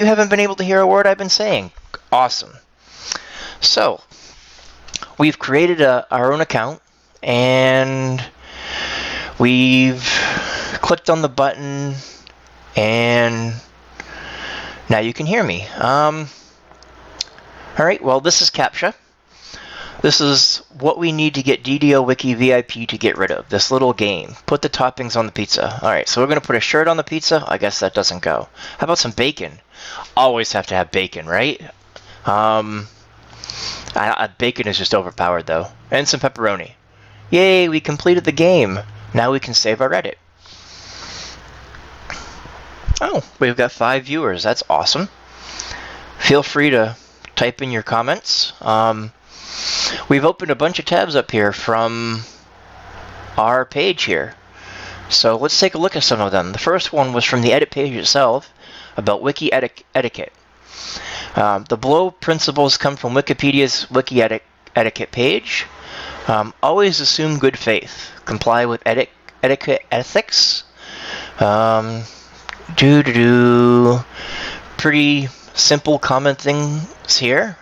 You haven't been able to hear a word I've been saying. Awesome. So, we've created our own account, and we've clicked on the button, and now you can hear me. Alright, well, this is CAPTCHA. This is what we need to get DDO Wiki VIP to get rid of, this little game. Put the toppings on the pizza. Alright, so we're going to put a shirt on the pizza. I guess that doesn't go. How about some bacon? Always have to have bacon, right? Bacon is just overpowered, though. And some pepperoni. Yay, we completed the game. Now we can save our edit. Oh, we've got 5 viewers. That's awesome. Feel free to type in your comments. We've opened a bunch of tabs up here from our page here. So let's take a look at some of them. The first one was from the edit page itself about wiki etiquette. The below principles come from Wikipedia's wiki etiquette page. Always assume good faith. Comply with etiquette ethics. Pretty simple common things here.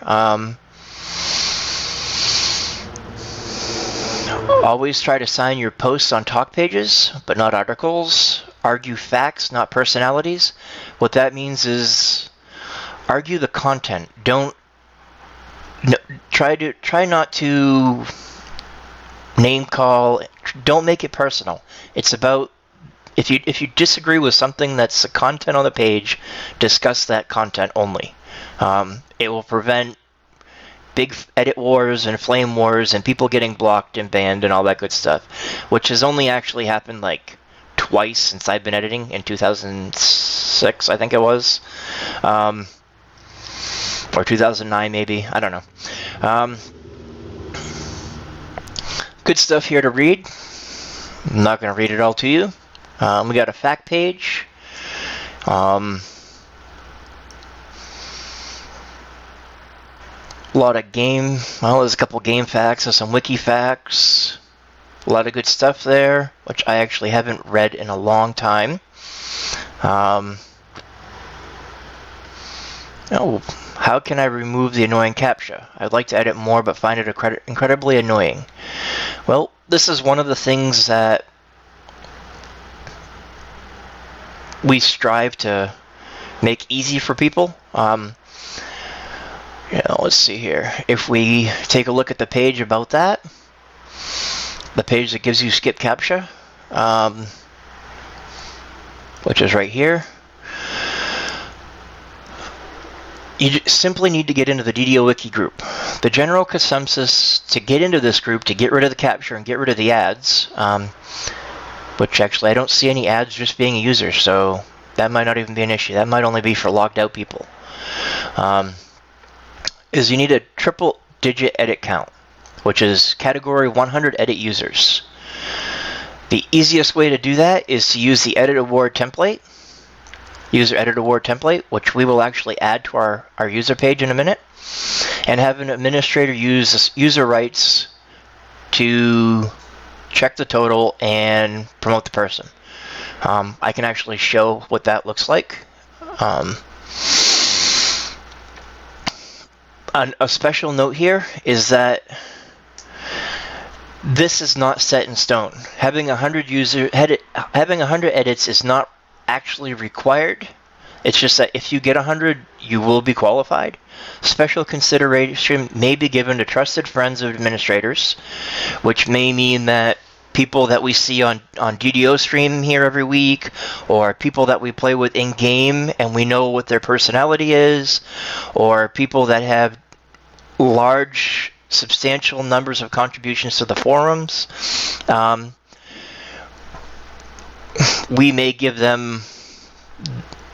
Always try to sign your posts on talk pages, but not articles. Argue facts, not personalities. What that means is argue the content. Try not to name call. Don't make it personal. It's about if you disagree with something that's the content on the page, discuss that content only. It will prevent big edit wars and flame wars and people getting blocked and banned and all that good stuff, which has only actually happened like twice since I've been editing, in 2006 I think it was, or 2009 maybe, I don't know. Good stuff here to read. I'm not going to read it all to you. We got a fact page. A lot of there's a couple game facts, there's some wiki facts, a lot of good stuff there, which I actually haven't read in a long time. How can I remove the annoying CAPTCHA? I'd like to edit more, but find it incredibly annoying. Well, this is one of the things that we strive to make easy for people. Let's see here. If we take a look at the page about that, the page that gives you skip CAPTCHA, which is right here, you simply need to get into the DDO Wiki group. The general consensus to get into this group, to get rid of the CAPTCHA and get rid of the ads, which actually I don't see any ads just being a user, so that might not even be an issue. That might only be for logged out people. Is you need a triple-digit edit count, which is category 100 edit users. The easiest way to do that is to use the edit award template, user edit award template, which we will actually add to our user page in a minute, and have an administrator use user rights to check the total and promote the person. I can actually show what that looks like. A special note here is that this is not set in stone. Having 100 edits is not actually required. It's just that if you get 100, you will be qualified. Special consideration may be given to trusted friends of administrators, which may mean that people that we see on DDO stream here every week, or people that we play with in-game and we know what their personality is, or people that have large, substantial numbers of contributions to the forums. We may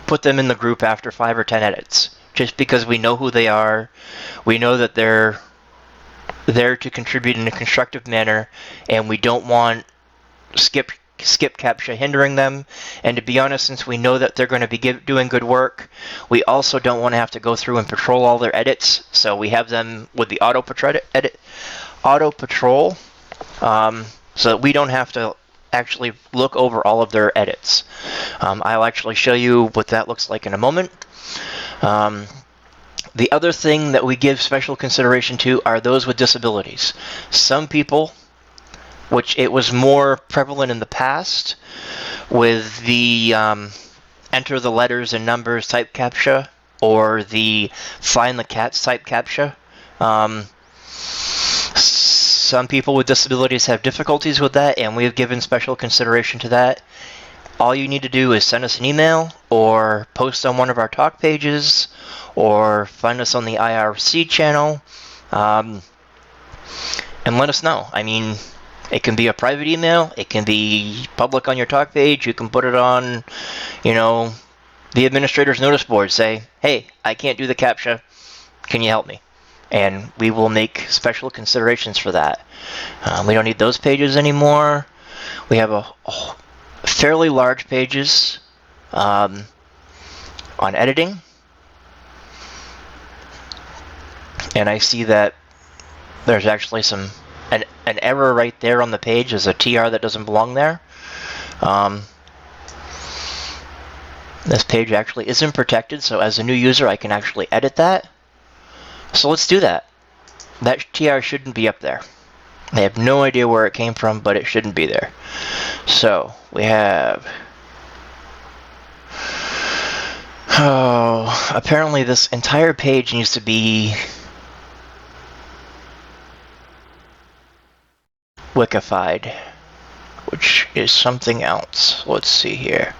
put them in the group after 5 or 10 edits, just because we know who they are. We know that they're there to contribute in a constructive manner, and we don't want skip CAPTCHA hindering them. And to be honest, since we know that they're going to be doing good work, we also don't want to have to go through and patrol all their edits. So we have them with the auto patrol, so that we don't have to actually look over all of their edits. I'll actually show you what that looks like in a moment. The other thing that we give special consideration to are those with disabilities. Some people, which it was more prevalent in the past with the enter the letters and numbers type CAPTCHA or the find the cats type CAPTCHA. Some people with disabilities have difficulties with that, and we have given special consideration to that. All you need to do is send us an email or post on one of our talk pages or find us on the IRC channel and let us know. I mean, it can be a private email. It can be public on your talk page. You can put it on, the administrator's notice board. Say, hey, I can't do the CAPTCHA. Can you help me? And we will make special considerations for that. We don't need those pages anymore. We have a fairly large pages on editing. And I see that there's actually an error right there on the page. There's a TR that doesn't belong there. This page actually isn't protected, so as a new user I can actually edit that. So let's do that. That TR shouldn't be up there. I have no idea where it came from, but it shouldn't be there. So we have... Oh, apparently this entire page needs to be Wikified, which is something else. Let's see here.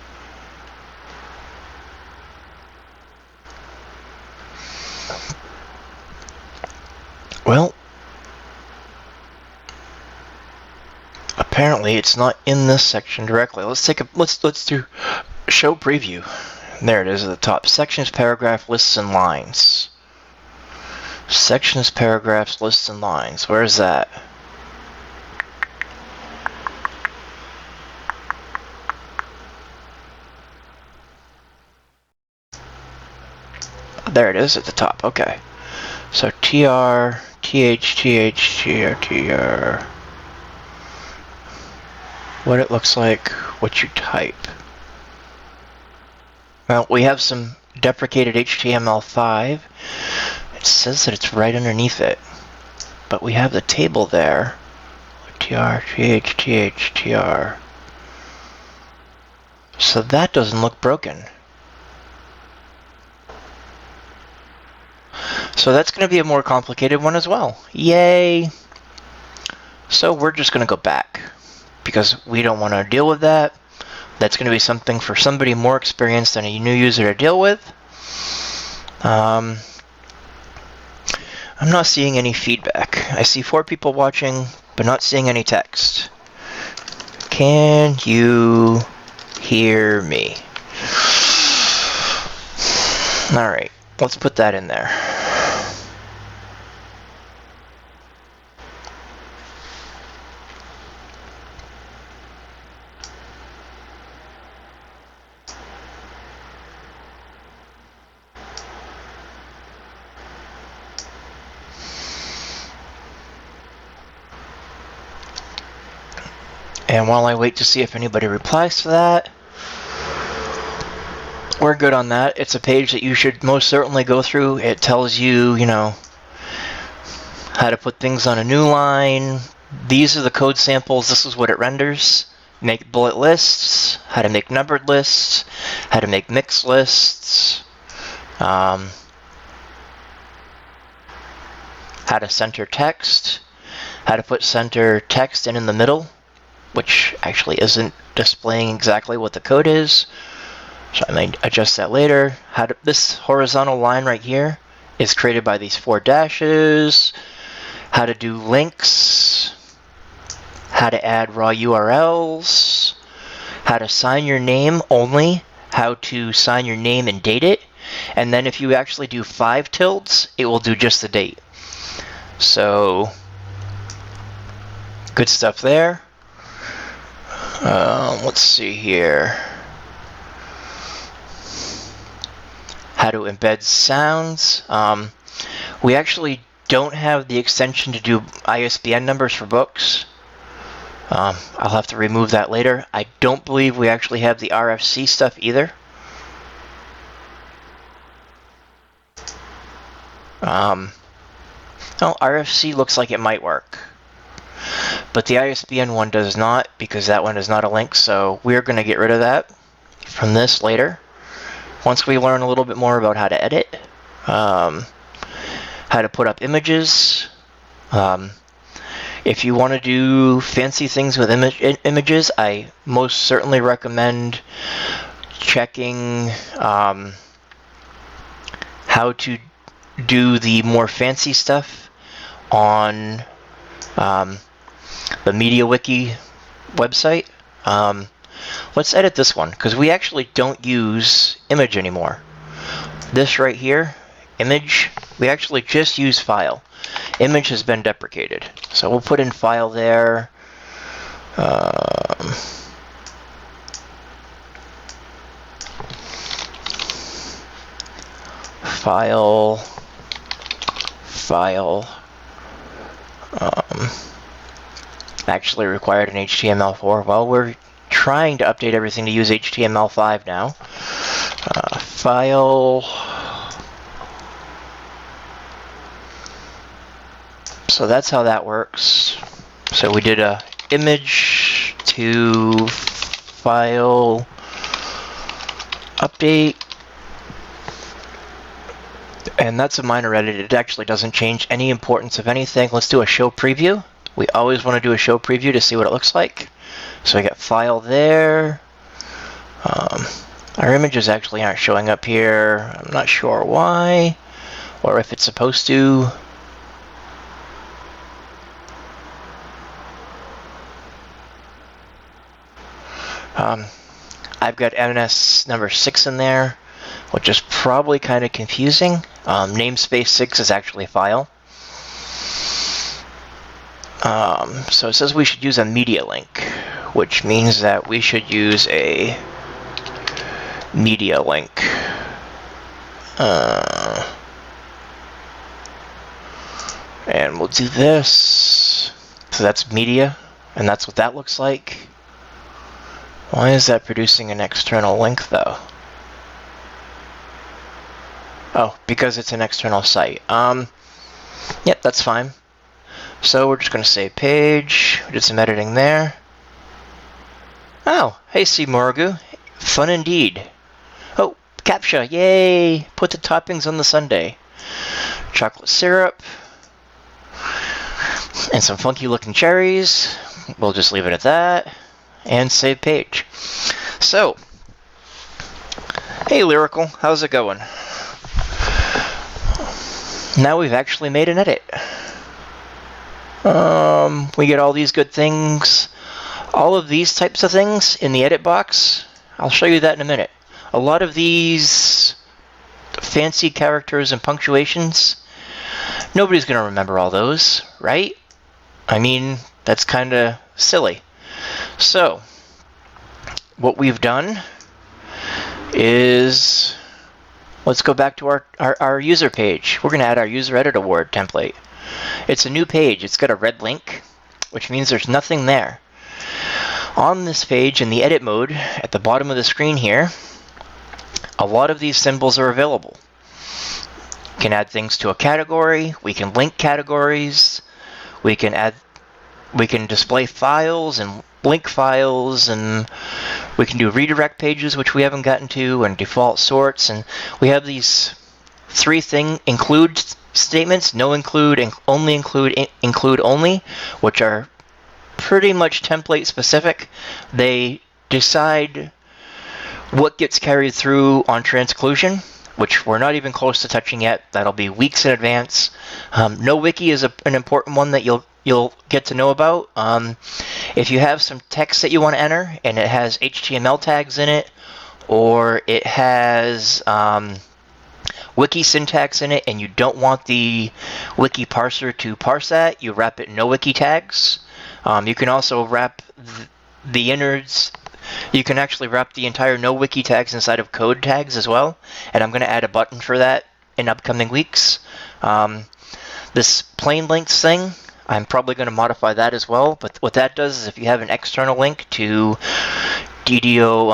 Well, apparently it's not in this section directly. Let's do show preview. There it is at the top. Sections, paragraph, lists, and lines. Sections, paragraphs, lists, and lines. Where is that? There it is at the top. Okay. So TR, TH, TH, TR, TR. What it looks like, what you type. Well, we have some deprecated HTML5. It says that it's right underneath it. But we have the table there. TR, TH, TH, TR. So that doesn't look broken. So that's going to be a more complicated one as well. Yay! So we're just going to go back because we don't want to deal with that. That's going to be something for somebody more experienced than a new user to deal with. I'm not seeing any feedback. I see 4 people watching, but not seeing any text. Can you hear me? Alright, let's put that in there. And while I wait to see if anybody replies to that, we're good on that. It's a page that you should most certainly go through. It tells you, how to put things on a new line. These are the code samples. This is what it renders. Make bullet lists, how to make numbered lists, how to make mixed lists, how to center text, how to put center text in the middle, which actually isn't displaying exactly what the code is. So I might adjust that later. This horizontal line right here is created by these 4 dashes. How to do links. How to add raw URLs. How to sign your name only. How to sign your name and date it. And then if you actually do 5 tildes, it will do just the date. So, good stuff there. Let's see here. How to embed sounds. We actually don't have the extension to do ISBN numbers for books. I'll have to remove that later. I don't believe we actually have the RFC stuff either. Well, RFC looks like it might work, but the ISBN one does not, because that one is not a link, so we're going to get rid of that from this later. Once we learn a little bit more about how to edit, how to put up images. If you want to do fancy things with images, I most certainly recommend checking how to do the more fancy stuff on the Media Wiki website. Let's edit this one, because we actually don't use image anymore. This right here, image, we actually just use file. Image has been deprecated. So we'll put in file there. File. Actually required an HTML4. Well, we're trying to update everything to use HTML5 now. File. So that's how that works. So we did a image to file update. And that's a minor edit. It actually doesn't change any importance of anything. Let's do a show preview. We always want to do a show preview to see what it looks like. So we got file there. Our images actually aren't showing up here. I'm not sure why, or if it's supposed to. I've got NS number 6 in there, which is probably kind of confusing. Namespace 6 is actually a file. So it says we should use a media link, which means that we should use a media link. And we'll do this. So that's media, and that's what that looks like. Why is that producing an external link, though? Oh, because it's an external site. Yep, that's fine. So we're just going to say page. We did some editing there. Oh, hey, Morgu. Fun indeed. Oh, CAPTCHA, yay! Put the toppings on the sundae. Chocolate syrup. And some funky looking cherries. We'll just leave it at that. And save page. So, hey Lyrical, how's it going? Now we've actually made an edit. We get all these good things. All of these types of things in the edit box. I'll show you that in a minute. A lot of these fancy characters and punctuations, nobody's going to remember all those, right? I mean, that's kind of silly. So, what we've done is, let's go back to our user page. We're going to add our user edit award template. It's a new page. It's got a red link, which means there's nothing there. On this page, in the edit mode, at the bottom of the screen here, a lot of these symbols are available. We can add things to a category. We can link categories. We can display files and link files, and we can do redirect pages, which we haven't gotten to, and default sorts. And we have these three include statements: no include, only include, include only, which are pretty much template specific. They decide what gets carried through on transclusion, which we're not even close to touching yet. That'll be weeks in advance. No wiki is an important one that you'll get to know about. If you have some text that you want to enter and it has HTML tags in it, or it has wiki syntax in it, and you don't want the wiki parser to parse that, you wrap it in no wiki tags. You can also wrap the innards. You can actually wrap the entire no wiki tags inside of code tags as well, and I'm going to add a button for that in upcoming weeks. This plain links thing, I'm probably going to modify that as well, but what that does is if you have an external link to DDO,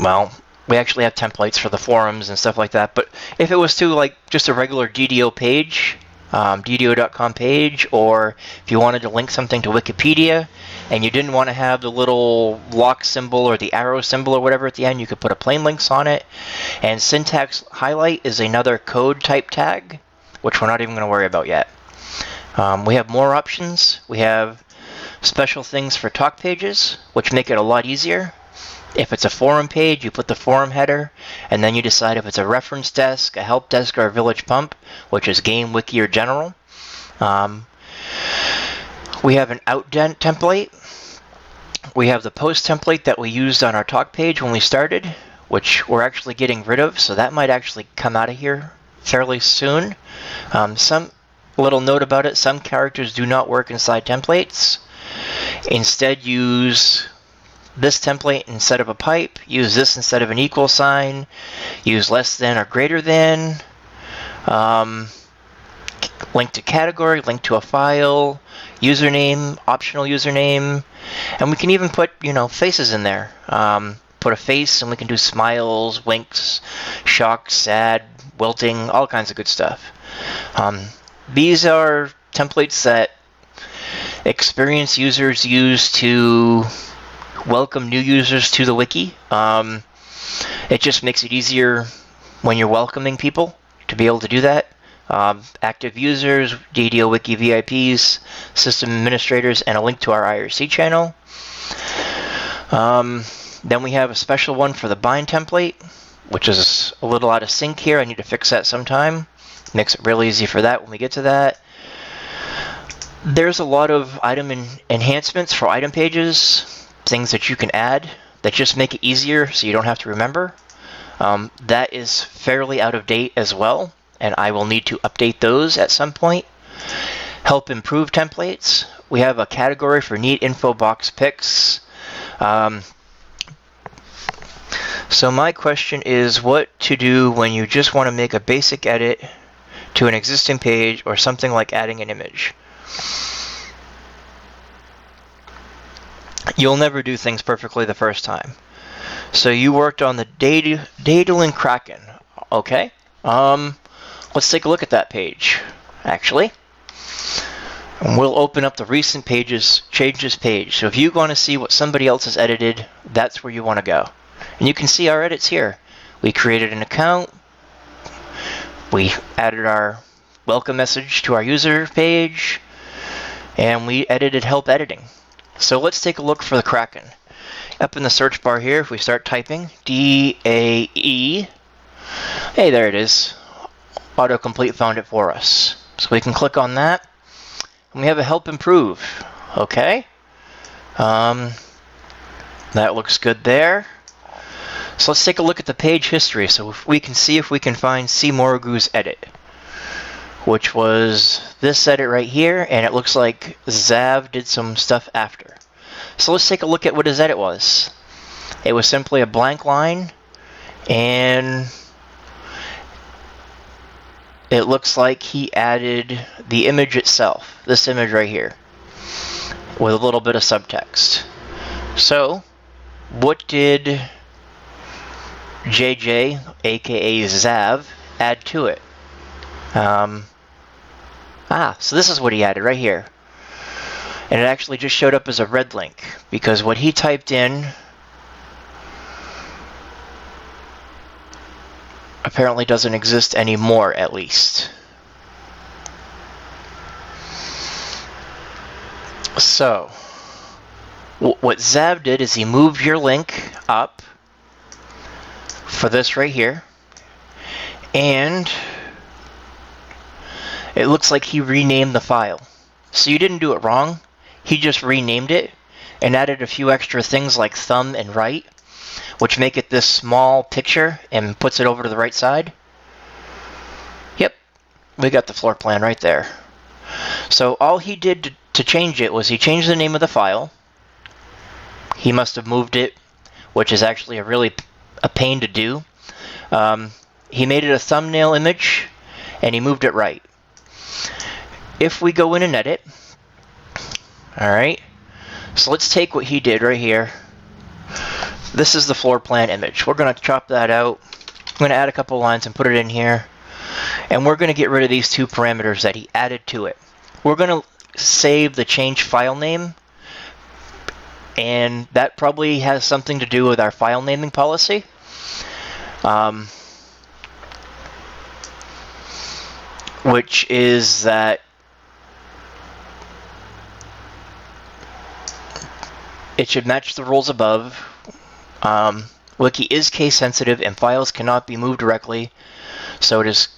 well, We actually have templates for the forums and stuff like that. But if it was to like just a regular DDO page, DDO.com page, or if you wanted to link something to Wikipedia and you didn't want to have the little lock symbol or the arrow symbol or whatever at the end, you could put a plain links on it. And syntax highlight is another code type tag, which we're not even going to worry about yet. We have more options. We have special things for talk pages, which make it a lot easier. If it's a forum page, you put the forum header, and then you decide if it's a reference desk, a help desk, or a village pump, which is game, wiki, or general. We have an outdent template. We have the post template that we used on our talk page when we started, which we're actually getting rid of, so that might actually come out of here fairly soon. Some little note about it, some characters do not work inside templates. Instead, use this template instead of a pipe, use this instead of an equal sign, use less than or greater than, link to category, link to a file, username, optional username, and we can even put, faces in there. Put a face and we can do smiles, winks, shock, sad, wilting, all kinds of good stuff. These are templates that experienced users use to welcome new users to the wiki. It just makes it easier when you're welcoming people to be able to do that. Active users, DDO Wiki VIPs, system administrators, and a link to our IRC channel. Then we have a special one for the bind template, which is a little out of sync here. I need to fix that sometime. Makes it real easy for that when we get to that. There's a lot of item enhancements for item pages, things that you can add that just make it easier so you don't have to remember. That is fairly out of date as well, and I will need to update those at some point. Help improve templates. We have a category for neat info box picks. So my question is what to do when you just want to make a basic edit to an existing page or something like adding an image. You'll never do things perfectly the first time. So you worked on the Daedalin Kraken. Okay. Let's take a look at that page, actually. And we'll open up the recent changes page. So if you want to see what somebody else has edited, that's where you want to go. And you can see our edits here. We created an account. We added our welcome message to our user page. And we edited help editing. So let's take a look for the Kraken. Up in the search bar here, if we start typing DAE, hey, there it is. Autocomplete found it for us. So we can click on that. And we have a help improve. Okay. That looks good there. So let's take a look at the page history so we can see if we can find C. Morigu's edit, which was this edit right here, and it looks like Zav did some stuff after. So let's take a look at what his edit was. It was simply a blank line, and it looks like he added the image itself, this image right here, with a little bit of subtext. So, what did JJ, aka Zav, add to it? So this is what he added right here. And it actually just showed up as a red link, because what he typed in apparently doesn't exist anymore, at least. So, what Zav did is he moved your link up for this right here, and it looks like he renamed the file. So you didn't do it wrong. He just renamed it and added a few extra things like thumb and right, which make it this small picture and puts it over to the right side. Yep, we got the floor plan right there. So all he did to change it was he changed the name of the file. He must have moved it, which is actually a pain to do. He made it a thumbnail image, and he moved it right. If we go in and edit, alright, so let's take what he did right here, this is the floor plan image. We're going to chop that out. I'm going to add a couple lines and put it in here. And we're going to get rid of these two parameters that he added to it. We're going to save the change file name. And that probably has something to do with our file naming policy. Which is that it should match the rules above. Wiki is case sensitive and files cannot be moved directly, so it is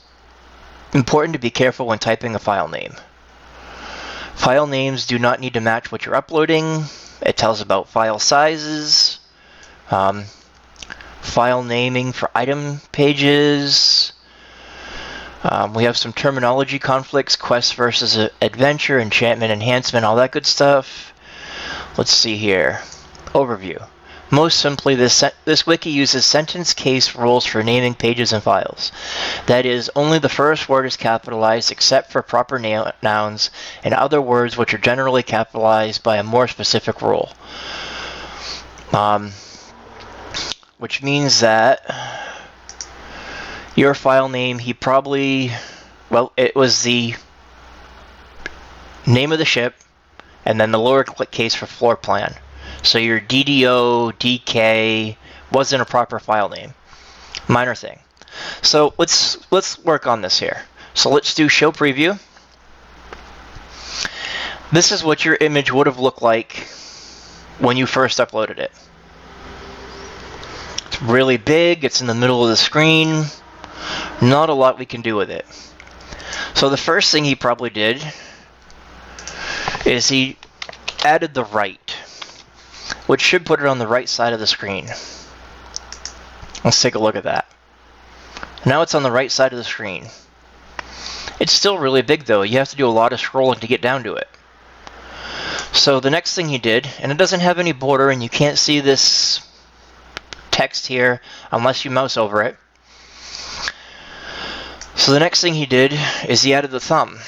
important to be careful when typing a file name. File names do not need to match what you're uploading. It tells about file sizes, file naming for item pages. We have some terminology conflicts, quest versus adventure, enchantment, enhancement, all that good stuff. Let's see here. Overview. Most simply, this wiki uses sentence case rules for naming pages and files. That is, only the first word is capitalized except for proper nouns and other words which are generally capitalized by a more specific rule. Which means that your file name, he probably, well, it was the name of the ship and then the lowercase for floor plan. So your DDO, DK wasn't a proper file name. Minor thing. So let's work on this here. So let's do show preview. This is what your image would have looked like when you first uploaded it. It's really big, it's in the middle of the screen. Not a lot we can do with it. So the first thing he probably did is he added the right, which should put it on the right side of the screen. Let's take a look at that. Now it's on the right side of the screen. It's still really big though. You have to do a lot of scrolling to get down to it. So the next thing he did, and it doesn't have any border and you can't see this text here unless you mouse over it. So the next thing he did is he added the thumb.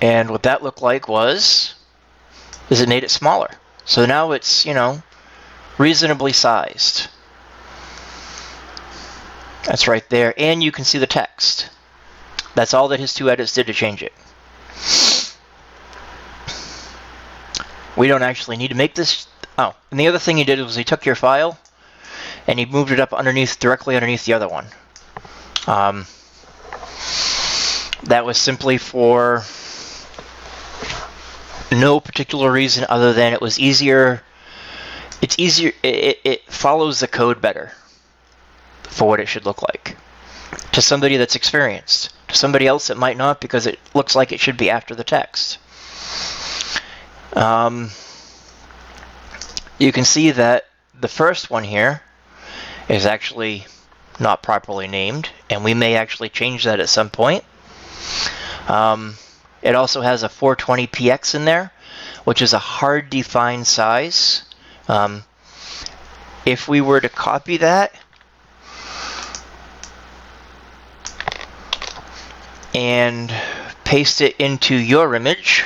And what that looked like is it made it smaller. So now it's, reasonably sized. That's right there. And you can see the text. That's all that his two edits did to change it. We don't actually need to make this. Oh, and the other thing he did was he took your file and he moved it up directly underneath the other one. That was simply for no particular reason other than it was easier. It's easier. It follows the code better for what it should look like to somebody that's experienced. To somebody else it might not, because it looks like it should be after the text. You can see that the first one here is actually not properly named, and we may actually change that at some point. It also has a 420px in there, which is a hard defined size. If we were to copy that and paste it into your image,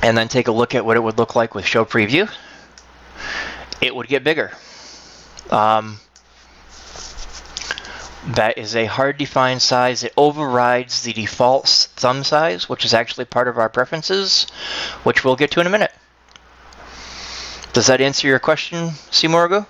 and then take a look at what it would look like with show preview, it would get bigger. That is a hard defined size. It overrides the default thumb size, which is actually part of our preferences, which we'll get to in a minute. Does that answer your question, Simorgo?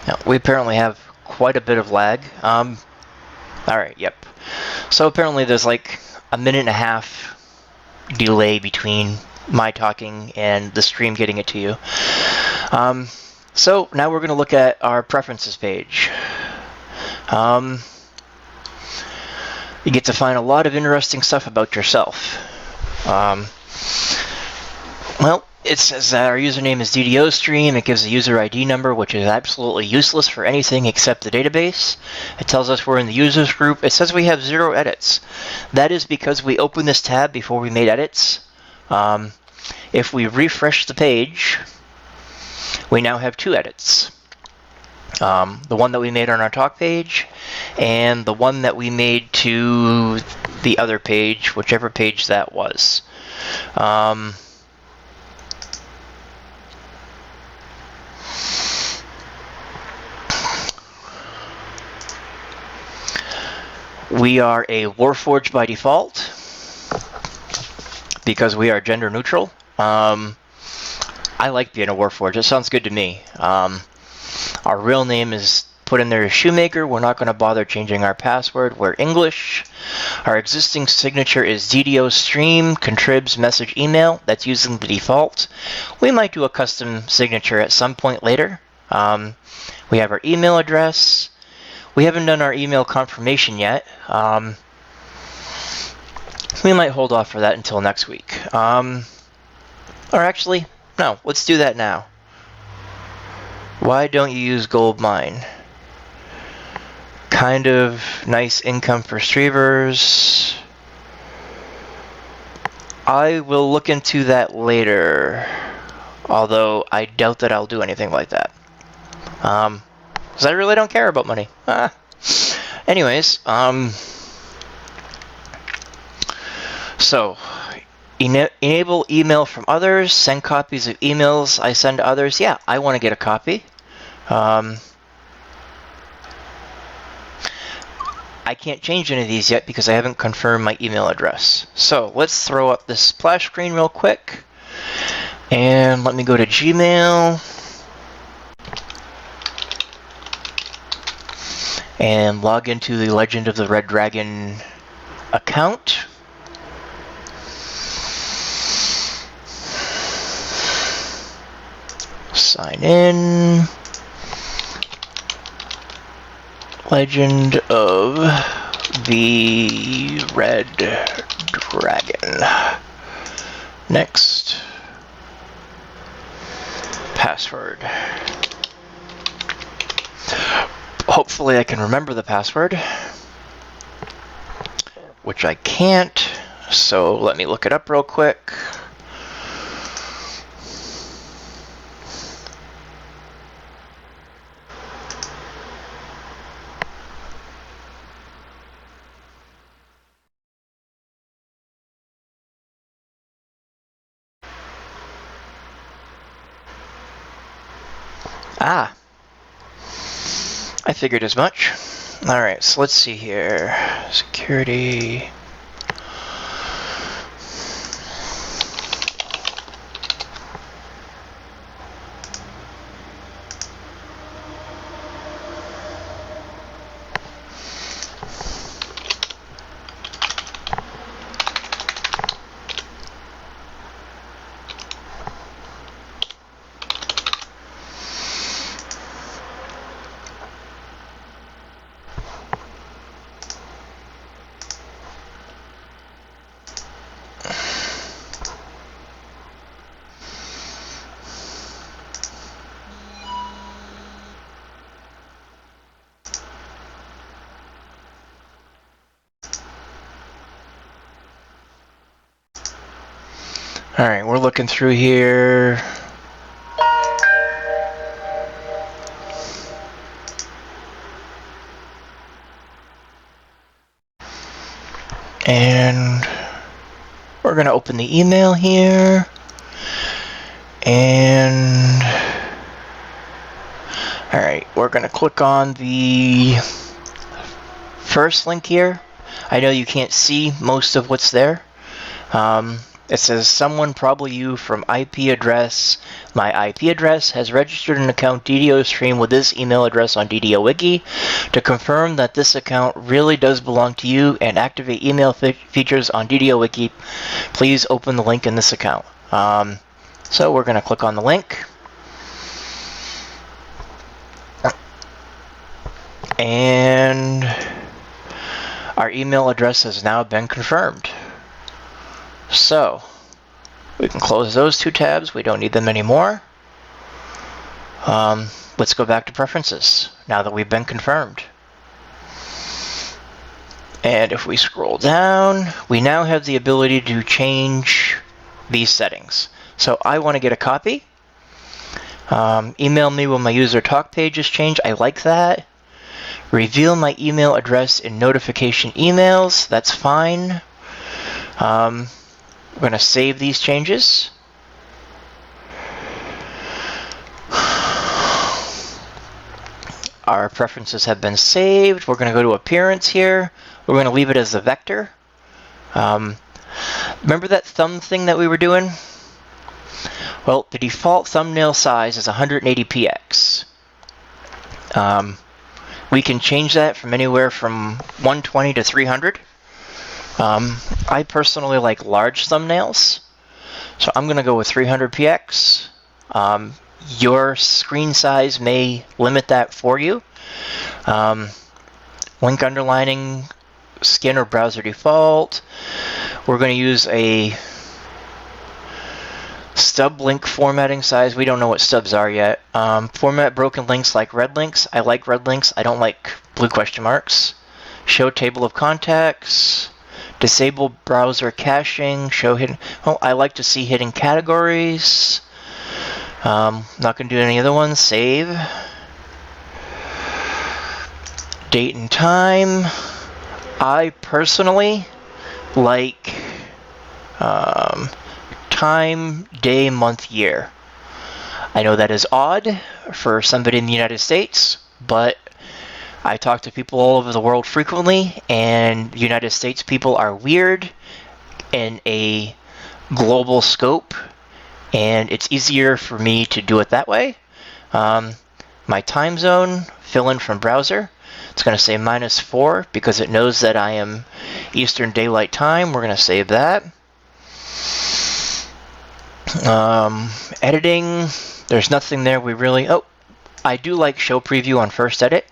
Now, we apparently have quite a bit of lag. Alright, yep. So apparently there's like a 1.5 minute delay between my talking and the stream getting it to you. So now we're going to look at our preferences page. You get to find a lot of interesting stuff about yourself. Well, it says that our username is DDO stream. It gives a user ID number, which is absolutely useless for anything except the database. It tells us we're in the users group. It says we have 0 edits. That is because we opened this tab before we made edits. If we refresh the page, we now have 2 edits. The one that we made on our talk page, and the one that we made to the other page, whichever page that was. We are a Warforged by default because we are gender neutral. I like being a Warforged. It sounds good to me. Our real name is put in there as ShoeMaker. We're not going to bother changing our password. We're English. Our existing signature is DDO stream, contribs, message, email. That's using the default. We might do a custom signature at some point later. We have our email address. We haven't done our email confirmation yet. We might hold off for that until next week. Or actually, no, let's do that now. Why don't you use Goldmine? Kind of nice income for streamers. I will look into that later. Although I doubt that I'll do anything like that. Because I really don't care about money. Anyways, so enable email from others, send copies of emails I send to others. Yeah, I want to get a copy. I can't change any of these yet because I haven't confirmed my email address. So let's throw up this splash screen real quick. And let me go to Gmail. And log into the Legend of the Red Dragon account. Sign in. Legend of the Red Dragon. Next. Password. Hopefully I can remember the password, which I can't, so let me look it up real quick. Ah, I figured as much. Alright, so let's see here. Security. Alright, we're looking through here. And we're going to open the email here. And alright, we're going to click on the first link here. I know you can't see most of what's there. It says someone, probably you, from IP address. My IP address has registered an account DDO stream with this email address on DDO Wiki. To confirm that this account really does belong to you and activate email features on DDO Wiki, please open the link in this account. So we're going to click on the link. And our email address has now been confirmed. So, We can close those two tabs. We don't need them anymore. Let's go back to preferences now that we've been confirmed. And if we scroll down, we now have the ability to change these settings. So I want to get a copy. Email me when my user talk page is changed. I like that. Reveal my email address in notification emails. That's fine. We're going to save these changes. Our preferences have been saved. We're going to go to appearance here. We're going to leave it as a vector. Remember that thumb thing that we were doing? Well, the default thumbnail size is 180px. We can change that from anywhere from 120 to 300. I personally like large thumbnails, so I'm going to go with 300px. Your screen size may limit that for you. Link underlining, skin or browser default. We're going to use a stub link formatting size. We don't know what stubs are yet. Format broken links like red links. I like red links. I don't like blue question marks. Show table of contacts. Disable browser caching. Show hidden. Oh, I like to see hidden categories. Not going to do any other ones. Save. Date and time. I personally like time, day, month, year. I know that is odd for somebody in the United States, but I talk to people all over the world frequently, and United States people are weird in a global scope, and it's easier for me to do it that way. My time zone, fill in from browser. It's going to say -4 because it knows that I am Eastern Daylight Time. We're going to save that. Editing, there's nothing there we really... Oh, I do like show preview on first edit,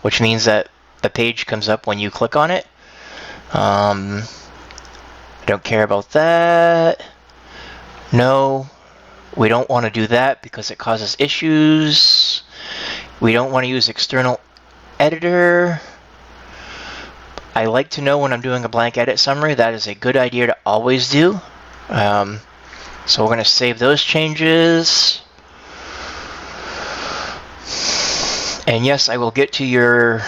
which means that the page comes up when you click on it. I don't care about that. No, we don't want to do that because it causes issues. We don't want to use external editor. I like to know when I'm doing a blank edit summary. That is a good idea to always do. So we're going to save those changes. And yes, I will get to your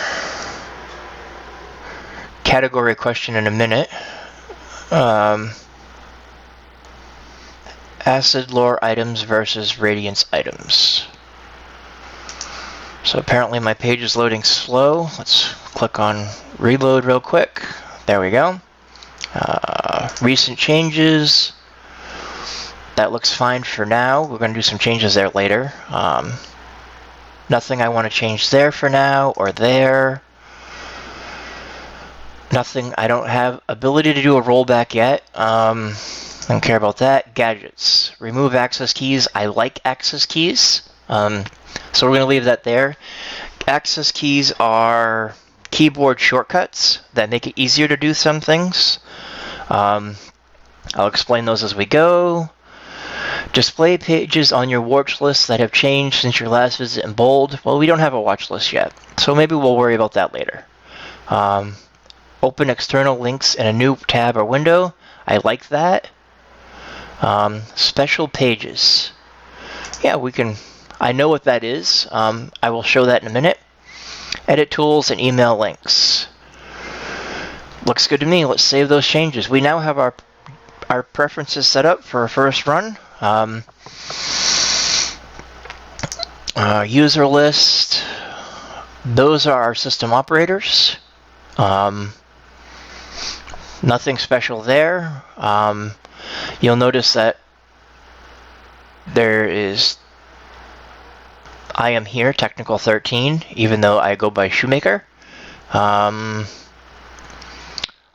category question in a minute. Acid lore items versus radiance items. So apparently my page is loading slow. Let's click on reload real quick. There we go. Recent changes. That looks fine for now. We're going to do some changes there later. Nothing I want to change there for now or there. Nothing. I don't have ability to do a rollback yet. I don't care about that. Gadgets. Remove access keys. I like access keys. So we're going to leave that there. Access keys are keyboard shortcuts that make it easier to do some things. I'll explain those as we go. Display pages on your watch list that have changed since your last visit in bold. Well, we don't have a watch list yet, so maybe we'll worry about that later. Open external links in a new tab or window. I like that. Special pages. Yeah, we can... I know what that is. I will show that in a minute. Edit tools and email links. Looks good to me. Let's save those changes. We now have our preferences set up for a first run. User list. Those are our system operators. Nothing special there. You'll notice that there is... I am here, technical 13, even though I go by ShoeMaker. I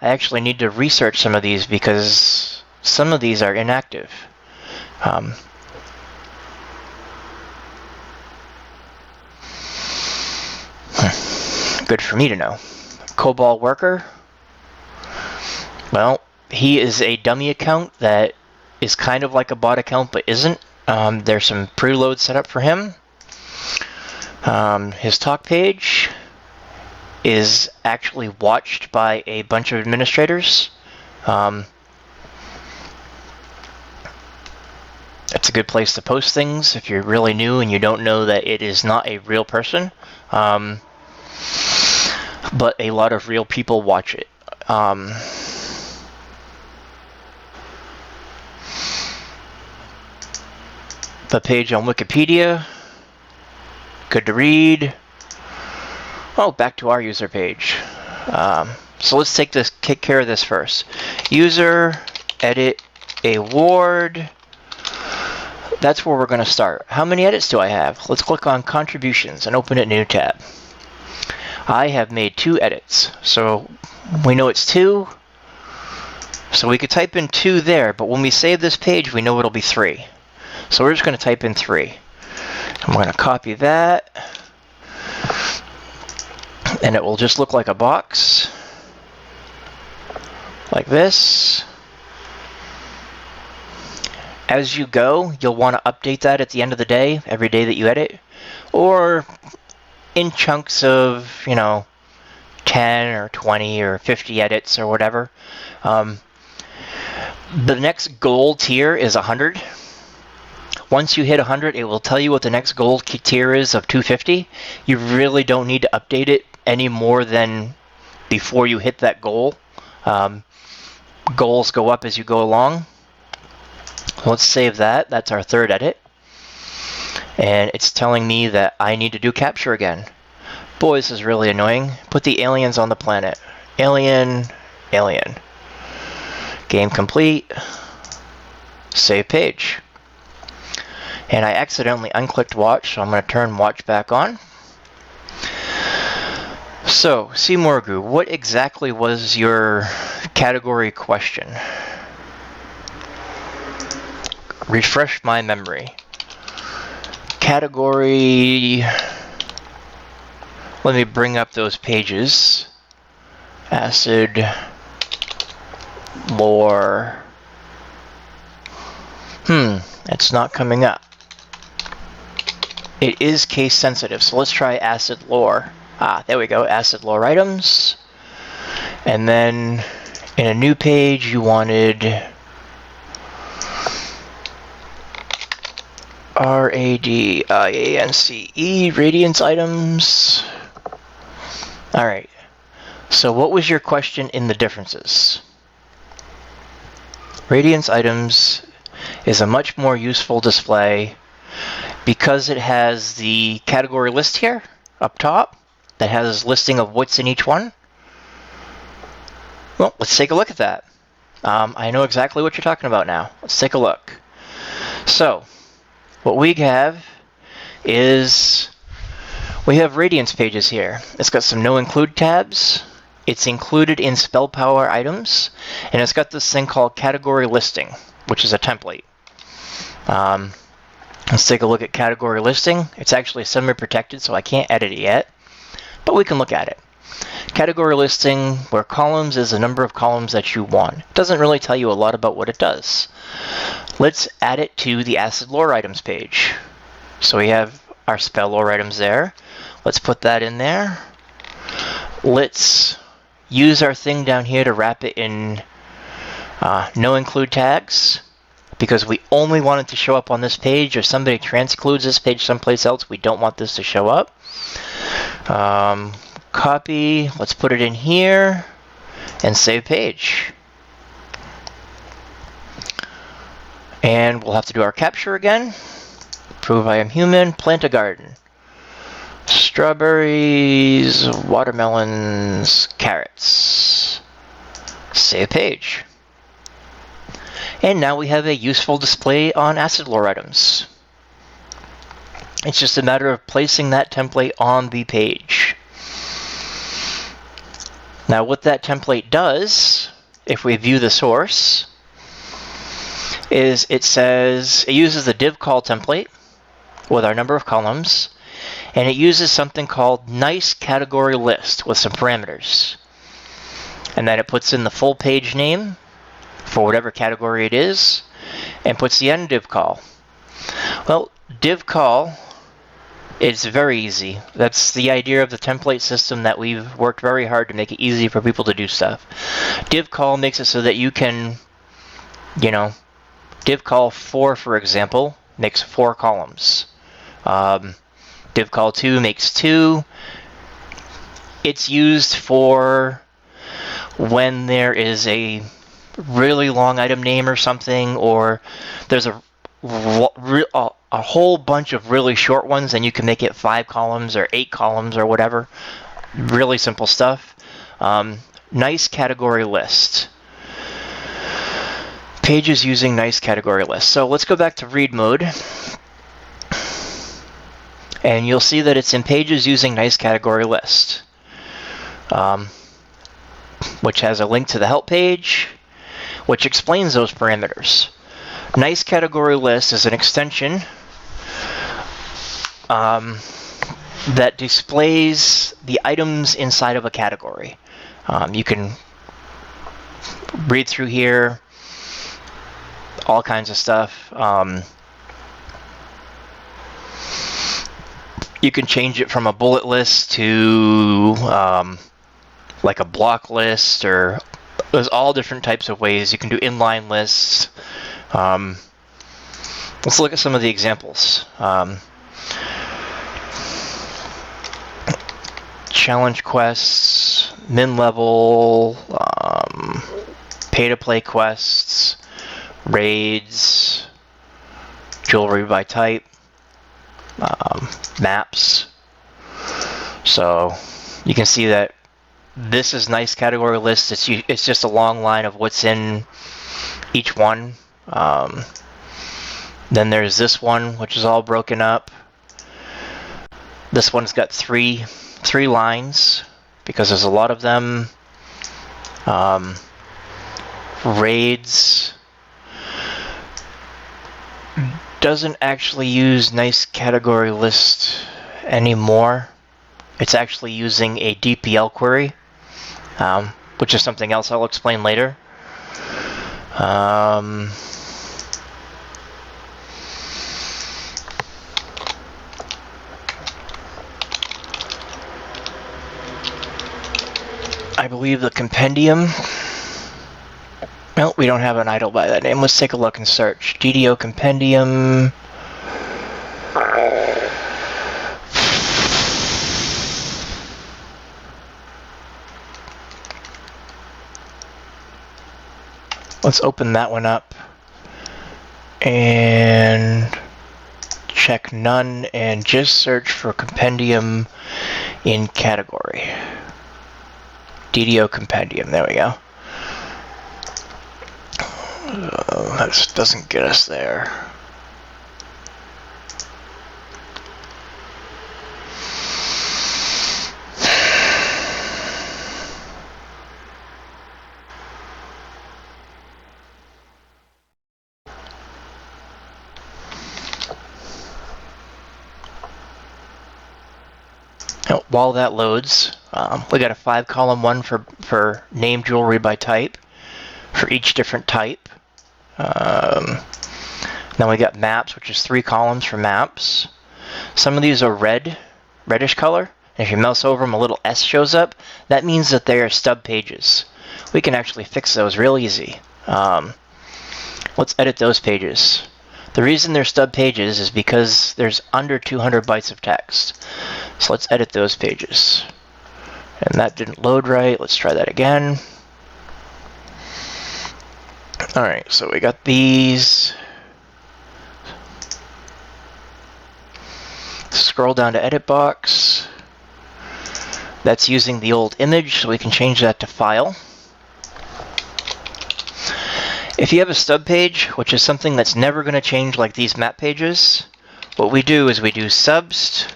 actually need to research some of these because some of these are inactive. Good for me to know. COBOL worker. Well, he is a dummy account that is kind of like a bot account but isn't. There's some preloads set up for him. His talk page is actually watched by a bunch of administrators. It's a good place to post things if you're really new and you don't know that it is not a real person. But a lot of real people watch it. The page on Wikipedia, good to read. Oh, back to our user page. So let's take care of this first. User, edit, award. That's where we're going to start. How many edits do I have? Let's click on contributions and open a new tab. I have made 2 edits, so we know it's 2. So we could type in 2 there, but when we save this page, we know it'll be 3. So we're just going to type in 3. I'm going to copy that, and it will just look like a box, like this. As you go, you'll want to update that at the end of the day, every day that you edit, or in chunks of, 10 or 20 or 50 edits or whatever. The next goal tier is 100. Once you hit 100, it will tell you what the next goal tier is of 250. You really don't need to update it any more than before you hit that goal. Goals go up as you go along. Let's save that. That's our 3rd edit. And it's telling me that I need to do capture again. Boy, this is really annoying. Put the aliens on the planet. Alien, alien. Game complete. Save page. And I accidentally unclicked watch, so I'm going to turn watch back on. So, Simorgu, what exactly was your category question? Refresh my memory. Category. Let me bring up those pages. Acid, lore. It's not coming up. It is case sensitive, so let's try acid lore. There we go, acid lore items. And then in a new page, you wanted RADIANCE, radiance items. Alright, so what was your question in the differences? Radiance items is a much more useful display because it has the category list here up top that has a listing of what's in each one. Well, let's take a look at that. I know exactly what you're talking about now. Let's take a look. So, what we have is we have Radiance pages here. It's got some no include tabs. It's included in spell power items, and it's got this thing called category listing, which is a template. Let's take a look at category listing. It's actually semi-protected, so I can't edit it yet, but we can look at it. Category listing, where columns is the number of columns that you want. It doesn't really tell you a lot about what it does. Let's add it to the acid lore items page. So we have our spell lore items there. Let's put that in there. Let's use our thing down here to wrap it in no include tags, because we only want it to show up on this page. If somebody transcludes this page someplace else, we don't want this to show up. Copy, let's put it in here, and save page. And we'll have to do our capture again. Prove I am human, plant a garden. Strawberries, watermelons, carrots. Save page. And now we have a useful display on acid lore items. It's just a matter of placing that template on the page. Now what that template does, if we view the source, is it uses the div call template with our number of columns, and it uses something called nice category list with some parameters. And then it puts in the full page name for whatever category it is, and puts the end div call. Well, div call, it's very easy. That's the idea of the template system, that we've worked very hard to make it easy for people to do stuff. Div call makes it so that you can, div call 4, for example, makes 4 columns. Div call 2 makes 2. It's used for when there is a really long item name or something, or there's a whole bunch of really short ones, and you can make it 5 columns or 8 columns or whatever. Really simple stuff. Nice category list. Pages using nice category list. So let's go back to read mode. And you'll see that it's in pages using nice category list, which has a link to the help page, which explains those parameters. Nice category list is an extension that displays the items inside of a category. You can read through here, all kinds of stuff. You can change it from a bullet list to like a block list, or there's all different types of ways. You can do inline lists. Let's look at some of the examples. Challenge quests, min level, pay-to-play quests, raids, jewelry by type, maps. So you can see that this is nice category list. It's just a long line of what's in each one. Then there's this one, which is all broken up. This one's got three lines because there's a lot of them. Raids doesn't actually use nice category list anymore. It's actually using a DPL query, which is something else I'll explain later. I believe the compendium. No, we don't have an idle by that name. Let's take a look and search. DDO compendium. Let's open that one up and check none and just search for compendium in category. DDO compendium, there we go. That doesn't get us there. Now, while that loads, we got a 5-column one for name jewelry by type for each different type. Then we got maps, which is 3 columns for maps. Some of these are reddish color. And if you mouse over them, a little S shows up. That means that they are stub pages. We can actually fix those real easy. Let's edit those pages. The reason they're stub pages is because there's under 200 bytes of text. So let's edit those pages. And that didn't load right. Let's try that again. Alright, so we got these. Scroll down to edit box. That's using the old image, so we can change that to file. If you have a stub page, which is something that's never going to change like these map pages, what we do is we do subst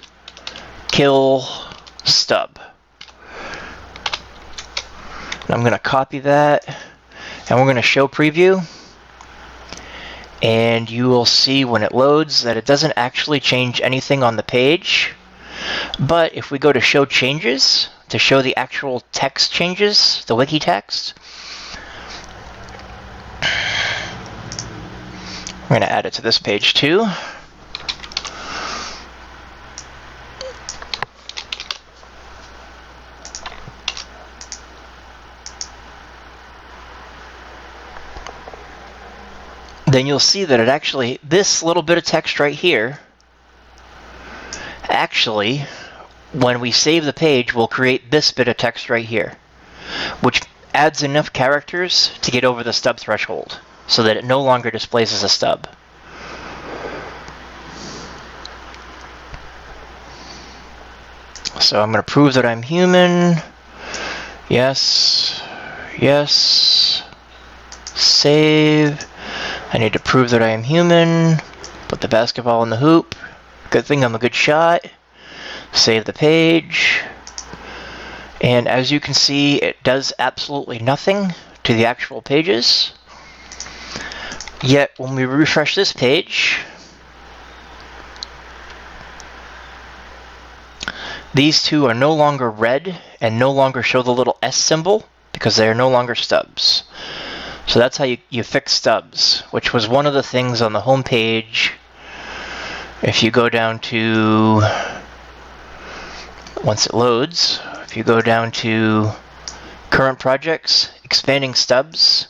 kill stub. And I'm going to copy that, and we're going to show preview. And you will see when it loads that it doesn't actually change anything on the page. But if we go to show changes, to show the actual text changes, the wiki text, going to add it to this page too. Then you'll see that it actually, this little bit of text right here, actually, when we save the page, we'll create this bit of text right here, which adds enough characters to get over the stub threshold so that it no longer displays as a stub. So I'm going to prove that I'm human. Yes. Yes. Save. I need to prove that I am human. Put the basketball in the hoop. Good thing I'm a good shot. Save the page. And as you can see, it does absolutely nothing to the actual pages. Yet when we refresh this page, these two are no longer red and no longer show the little S symbol because they are no longer stubs. So that's how you fix stubs, which was one of the things on the home page. If you go down to, once it loads, if you go down to current projects, expanding stubs,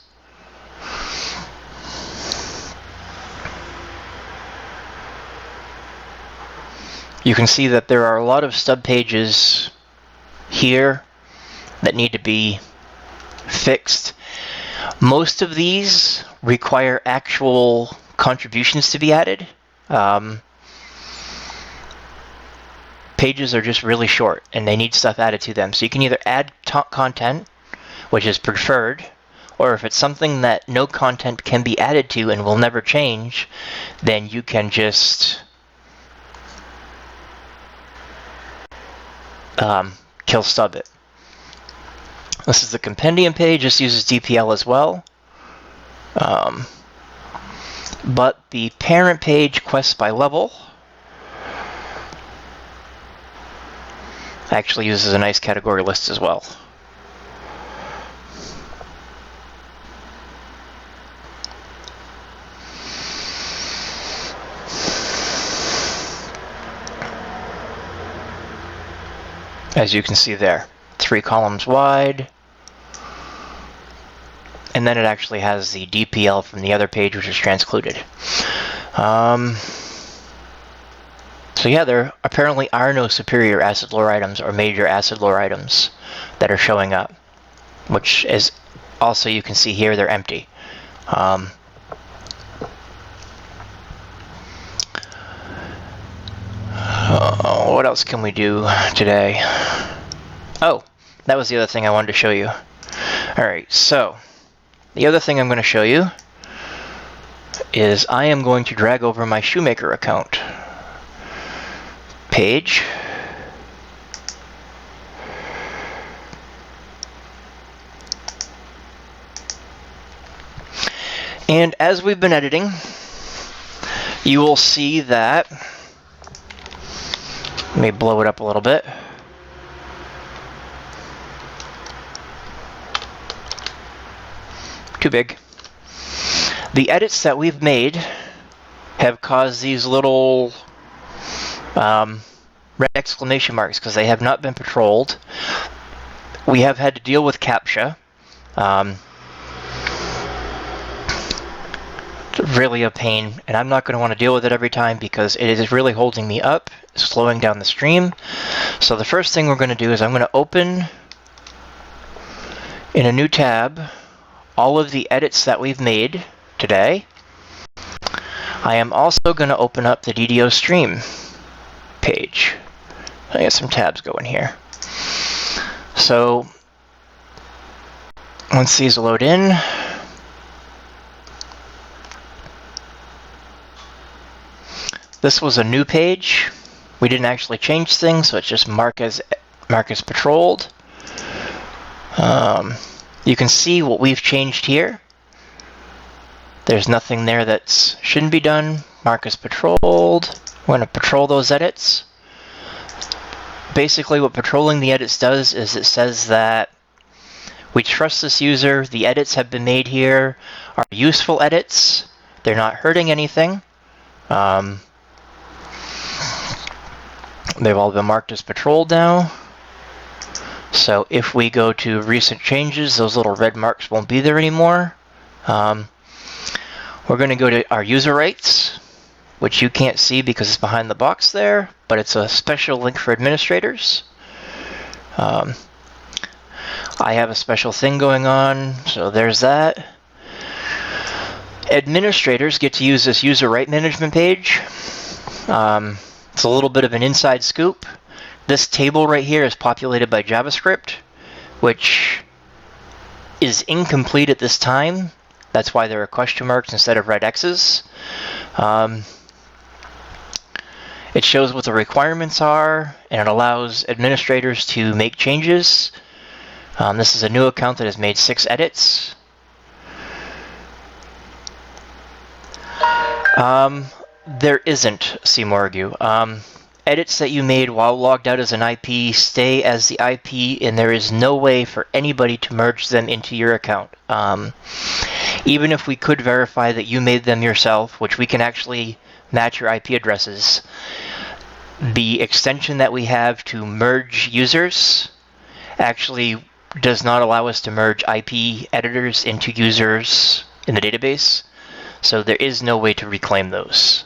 you can see that there are a lot of stub pages here that need to be fixed. Most of these require actual contributions to be added. Pages are just really short and they need stuff added to them. So you can either add content, which is preferred, or if it's something that no content can be added to and will never change, then you can just kill stub it. This is the compendium page. This uses DPL as well. But the parent page, quests by level, actually uses a nice category list as well. As you can see there, 3 columns wide. And then it actually has the DPL from the other page, which is transcluded. So yeah, there apparently are no superior acid lore items or major acid lore items that are showing up, which is also, you can see here, they're empty. What else can we do today? Oh, that was the other thing I wanted to show you. Alright, so the other thing I'm going to show you is I am going to drag over my ShoeMaker account page. And as we've been editing, you will see that, let me blow it up a little bit. Too big. The edits that we've made have caused these little red exclamation marks because they have not been patrolled. We have had to deal with CAPTCHA. It's really a pain, and I'm not going to want to deal with it every time because it is really holding me up, slowing down the stream. So the first thing we're going to do is I'm going to open in a new tab all of the edits that we've made today. I am also going to open up the DDO stream page. I got some tabs going here. So once these load in, this was a new page. We didn't actually change things, so it's just marked as patrolled. You can see what we've changed here. There's nothing there that shouldn't be done. Mark as patrolled. We're going to patrol those edits. Basically, what patrolling the edits does is it says that we trust this user, the edits have been made here are useful edits, They're not hurting anything. They've all been marked as patrolled now. So if we go to recent changes, those little red marks won't be there anymore. We're going to go to our user rights, which you can't see because it's behind the box there, but it's a special link for administrators. I have a special thing going on, so there's that. Administrators get to use this user right management page. It's a little bit of an inside scoop. This table right here is populated by JavaScript, which is incomplete at this time. That's why there are question marks instead of red X's. It shows what the requirements are, and it allows administrators to make changes. This is a new account that has made 6 edits. There isn't, CMorgu. Edits that you made while logged out as an IP stay as the IP, and there is no way for anybody to merge them into your account. Even if we could verify that you made them yourself, which we can actually match your IP addresses, the extension that we have to merge users actually does not allow us to merge IP editors into users in the database. So there is no way to reclaim those.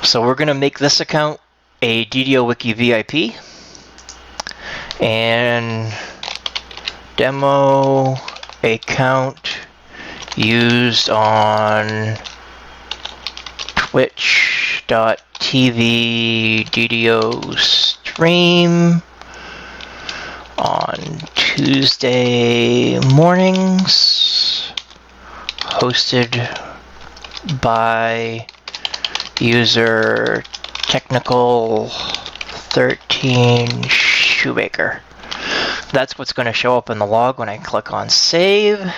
So we're going to make this account a DDO Wiki VIP, and demo account used on twitch.tv DDO stream on Tuesday mornings, hosted by user technical 13 ShoeMaker. That's what's going to show up in the log when I click on save.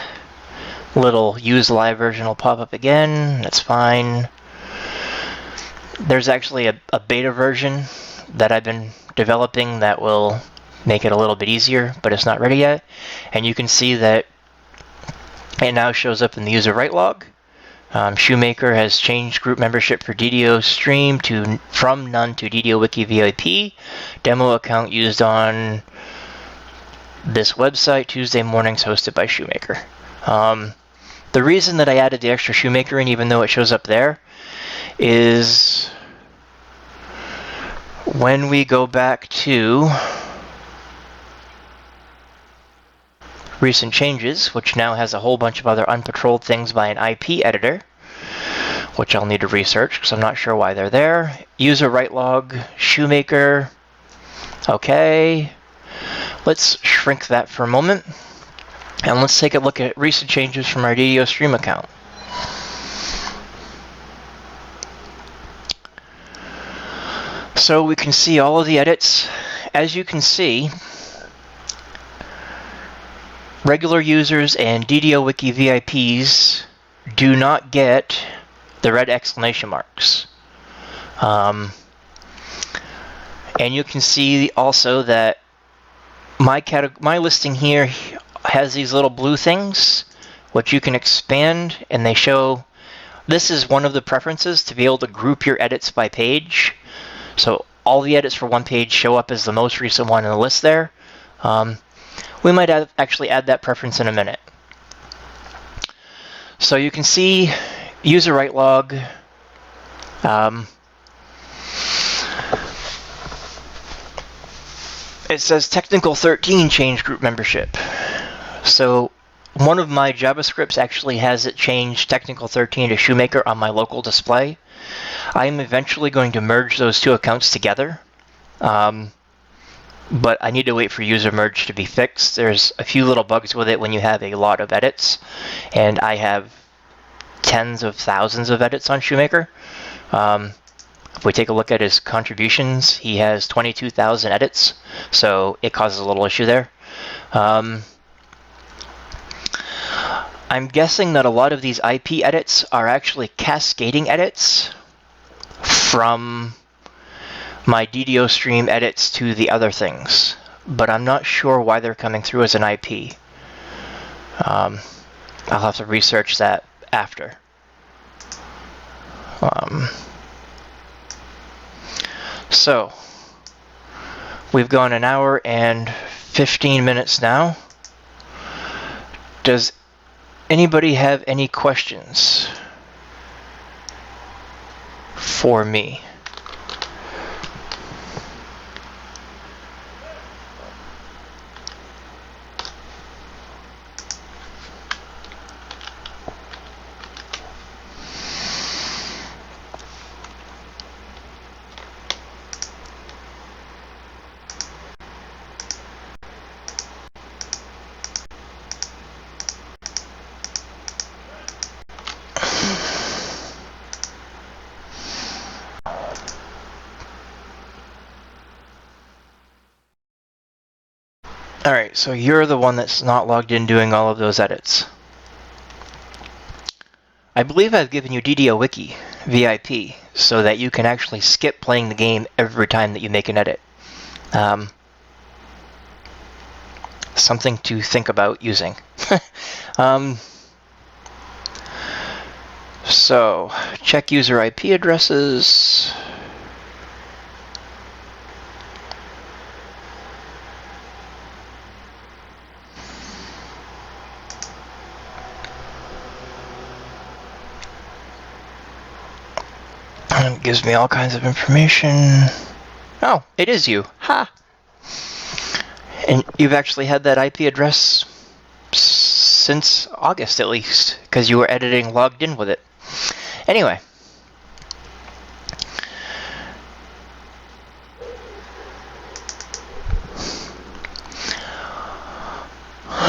Little use live version will pop up again. That's fine. There's actually a beta version that I've been developing that will make it a little bit easier, but it's not ready yet. And you can see that it now shows up in the user right log. ShoeMaker has changed group membership for DDO stream from none to DDO Wiki VIP. Demo account used on this website Tuesday mornings, hosted by ShoeMaker. The reason that I added the extra ShoeMaker in, even though it shows up there, is when we go back to recent changes, which now has a whole bunch of other unpatrolled things by an IP editor, which I'll need to research because I'm not sure why they're there. User right log, ShoeMaker. Okay. Let's shrink that for a moment, and let's take a look at recent changes from our DDO stream account. So we can see all of the edits. As you can see, regular users and DDO Wiki VIPs do not get the red exclamation marks. And you can see also that my listing here has these little blue things, which you can expand, and they show, this is one of the preferences to be able to group your edits by page. So all the edits for one page show up as the most recent one in the list there. We might actually add that preference in a minute. So you can see user right log. It says technical 13 change group membership. So one of my JavaScripts actually has it change technical 13 to ShoeMaker on my local display. I'm eventually going to merge those two accounts together. But I need to wait for user merge to be fixed. There's a few little bugs with it when you have a lot of edits, and I have tens of thousands of edits on ShoeMaker. If we take a look at his contributions, he has 22,000 edits, so it causes a little issue there. I'm guessing that a lot of these IP edits are actually cascading edits from my DDO stream edits to the other things, but I'm not sure why they're coming through as an IP. I'll have to research that after. So, we've gone an hour and 15 minutes now. Does anybody have any questions for me? Alright, so you're the one that's not logged in doing all of those edits. I believe I've given you DDO Wiki VIP so that you can actually skip playing the game every time that you make an edit. Something to think about using. So, check user IP addresses. And it gives me all kinds of information. Oh, it is you. Ha! And you've actually had that IP address since August, at least, because you were editing logged in with it. Anyway.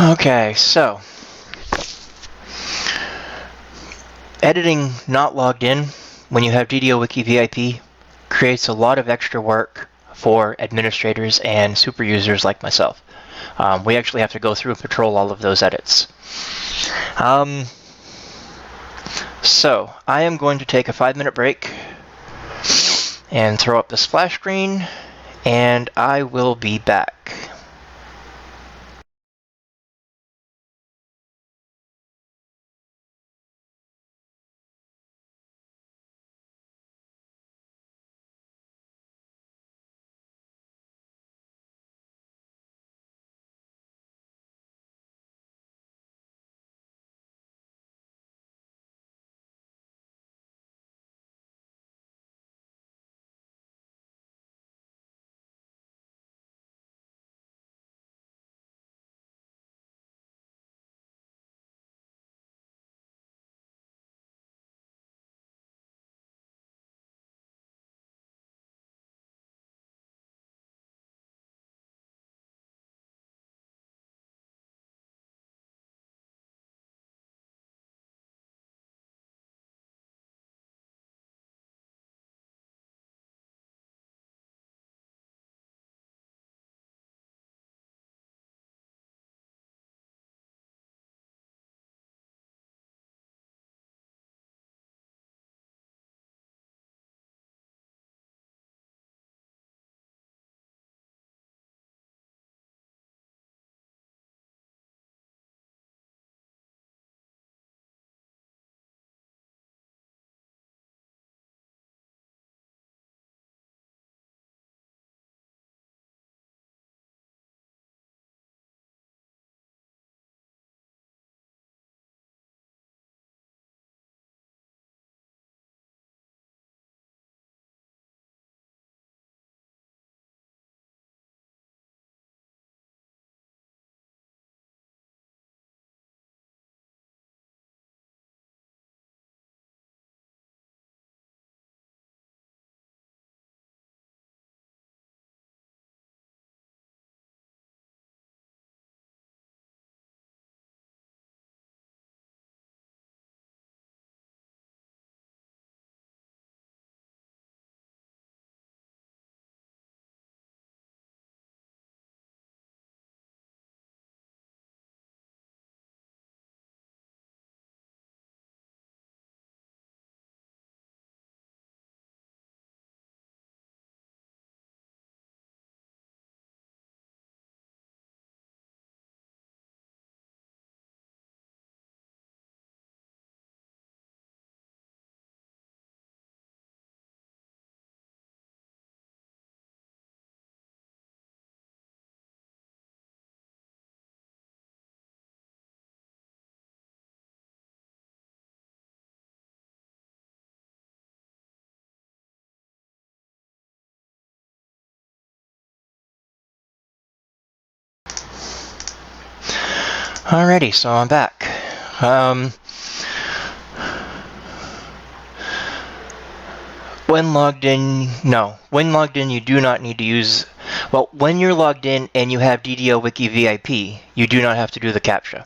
Okay, so. Editing not logged in when you have DDO Wiki VIP creates a lot of extra work for administrators and super users like myself. We actually have to go through and patrol all of those edits. So, I am going to take a 5-minute break and throw up the splash screen, and I will be back. Alrighty, so I'm back. When logged in, you do not need to use, well, when you're logged in and you have DDO Wiki VIP, you do not have to do the CAPTCHA.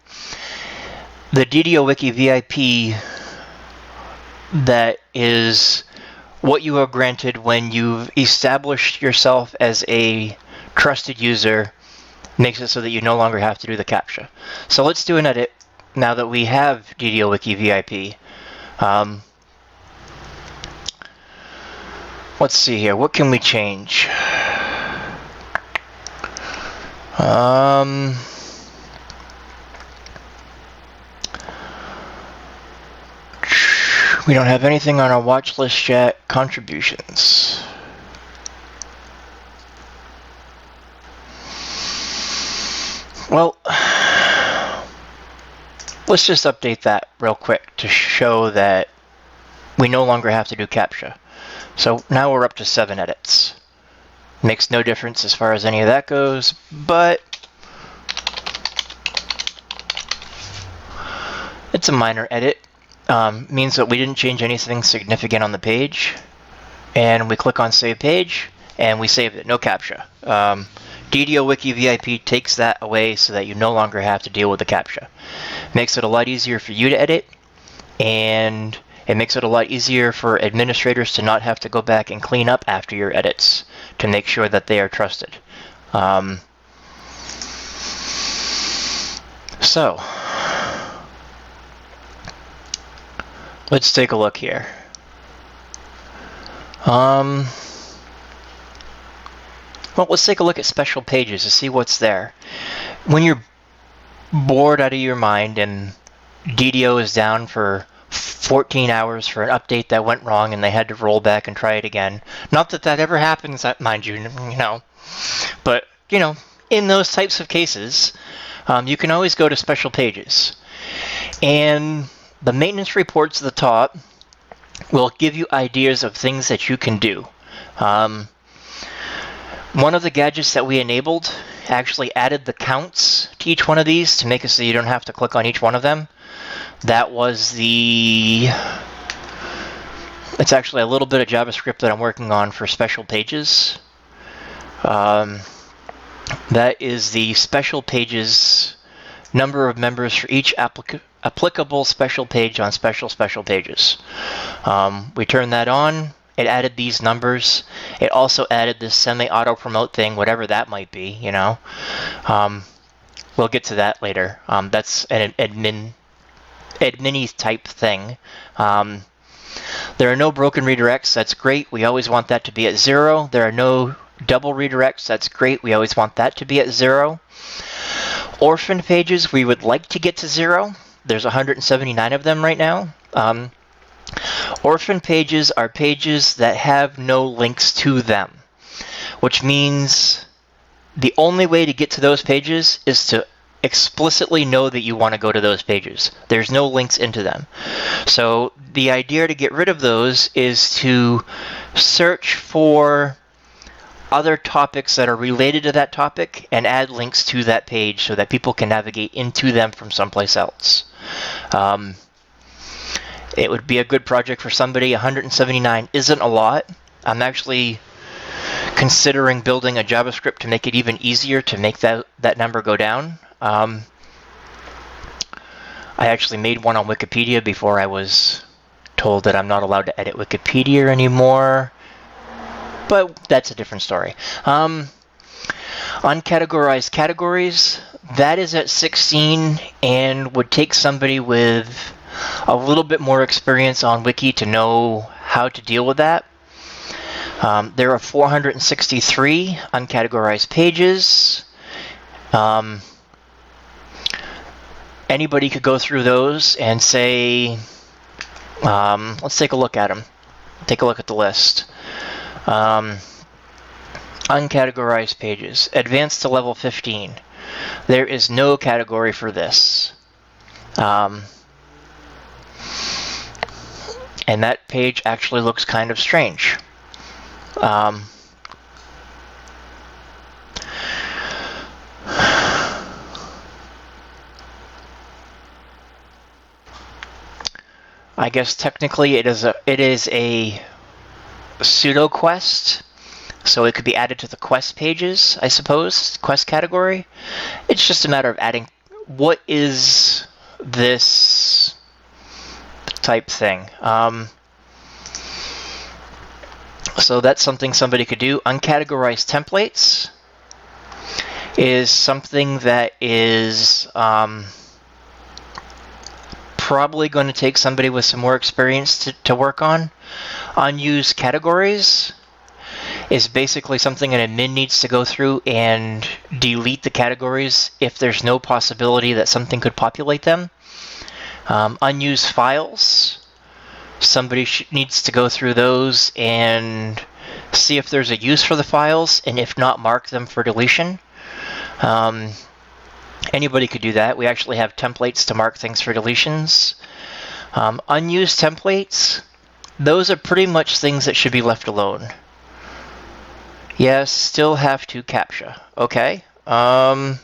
The DDO Wiki VIP, that is what you are granted when you've established yourself as a trusted user, makes it so that you no longer have to do the CAPTCHA. So let's do an edit now that we have DDO Wiki VIP. Let's see here. What can we change? We don't have anything on our watch list yet. Contributions. Well, let's just update that real quick to show that we no longer have to do CAPTCHA. So now we're up to 7 edits. Makes no difference as far as any of that goes, but it's a minor edit. Means that we didn't change anything significant on the page. And we click on Save Page, and we saved it. No CAPTCHA. DDO Wiki VIP takes that away so that you no longer have to deal with the CAPTCHA. Makes it a lot easier for you to edit, and it makes it a lot easier for administrators to not have to go back and clean up after your edits to make sure that they are trusted. So, let's take a look here. Well, let's take a look at special pages to see what's there. When you're bored out of your mind and DDO is down for 14 hours for an update that went wrong and they had to roll back and try it again. Not that that ever happens, mind you, but, in those types of cases, you can always go to special pages. And the maintenance reports at the top will give you ideas of things that you can do. One of the gadgets that we enabled actually added the counts to each one of these to make it so you don't have to click on each one of them. That was it's actually a little bit of JavaScript that I'm working on for special pages. That is the special pages number of members for each applicable special page on special pages. We turned that on. It added these numbers. It also added this semi-auto promote thing, whatever that might be, We'll get to that later. That's an admin type thing. There are no broken redirects. That's great. We always want that to be at 0. There are no double redirects. That's great. We always want that to be at 0. Orphan pages, we would like to get to 0. There's 179 of them right now. Orphan pages are pages that have no links to them, which means the only way to get to those pages is to explicitly know that you want to go to those pages. There's no links into them. So the idea to get rid of those is to search for other topics that are related to that topic and add links to that page so that people can navigate into them from someplace else. It would be a good project for somebody. 179 isn't a lot. I'm actually considering building a JavaScript to make it even easier to make that number go down. I actually made one on Wikipedia before I was told that I'm not allowed to edit Wikipedia anymore. But that's a different story. Uncategorized categories, that is at 16 and would take somebody with a little bit more experience on Wiki to know how to deal with that. There are 463 uncategorized pages. Anybody could go through those and say, let's take a look at them. Take a look at the list. Uncategorized pages. Advanced to level 15. There is no category for this. And that page actually looks kind of strange. I guess technically it is a pseudo quest, so it could be added to the quest pages, I suppose, quest category. It's just a matter of adding what is this type thing. So that's something somebody could do. Uncategorized templates is something that is probably going to take somebody with some more experience to work on. Unused categories is basically something an admin needs to go through and delete the categories if there's no possibility that something could populate them. Unused files, somebody needs to go through those and see if there's a use for the files, and if not, mark them for deletion. Anybody could do that. We actually have templates to mark things for deletions. Unused templates, those are pretty much things that should be left alone. Yes, still have to CAPTCHA. Okay. Let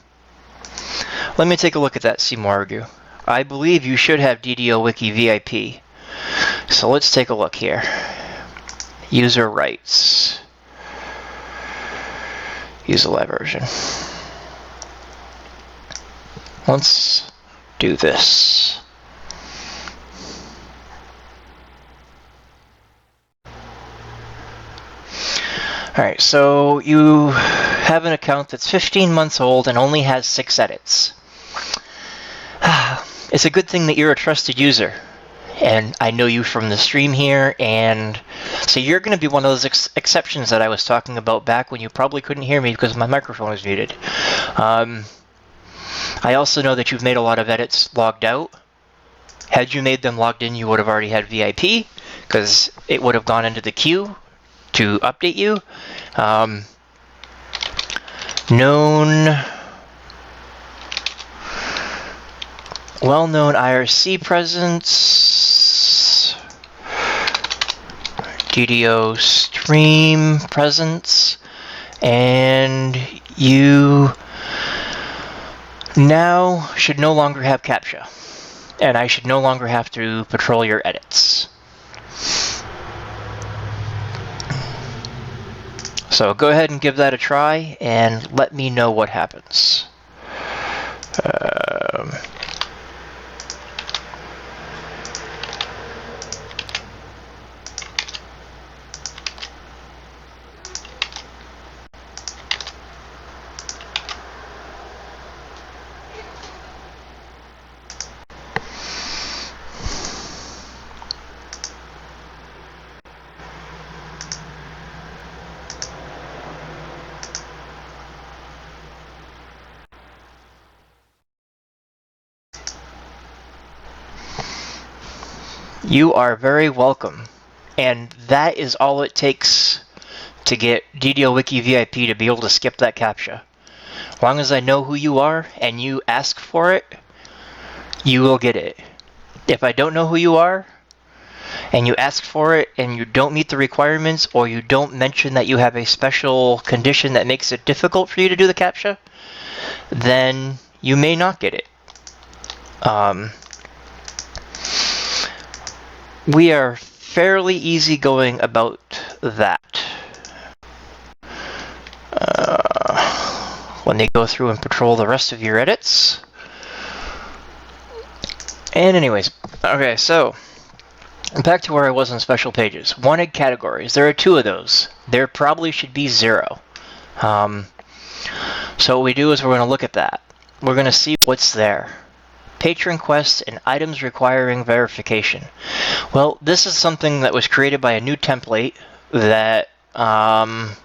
me take a look at that, Simorgu. I believe you should have DDO Wiki VIP. So let's take a look here. User rights. Use a live version. Let's do this. Alright, so you have an account that's 15 months old and only has 6 edits. It's a good thing that you're a trusted user. And I know you from the stream here, and so you're going to be one of those exceptions that I was talking about back when you probably couldn't hear me because my microphone was muted. I also know that you've made a lot of edits logged out. Had you made them logged in, you would have already had VIP, because it would have gone into the queue to update you. Well-known IRC presence, DDO stream presence, and you now should no longer have CAPTCHA, and I should no longer have to patrol your edits. So go ahead and give that a try and let me know what happens. You are very welcome, and that is all it takes to get DDO Wiki VIP to be able to skip that CAPTCHA. As long as I know who you are and you ask for it, you will get it. If I don't know who you are and you ask for it and you don't meet the requirements, or you don't mention that you have a special condition that makes it difficult for you to do the CAPTCHA, then you may not get it. We are fairly easygoing about that. When they go through and patrol the rest of your edits. And anyways, okay, so back to where I was on special pages. Wanted categories. There are 2 of those. There probably should be 0. So what we do is we're going to look at that. We're going to see what's there. Patron quests and items requiring verification. Well, this is something that was created by a new template that I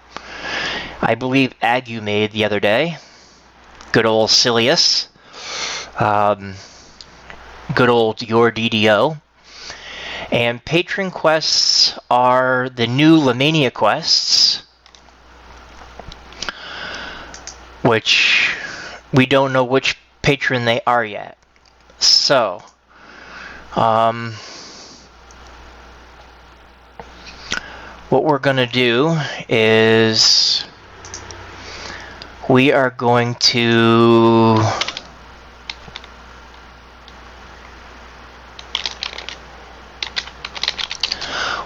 believe Agu made the other day. Good old Silius. Good old your DDO. And patron quests are the new Lamania quests, which we don't know which patron they are yet. So, what we're going to do is we are going to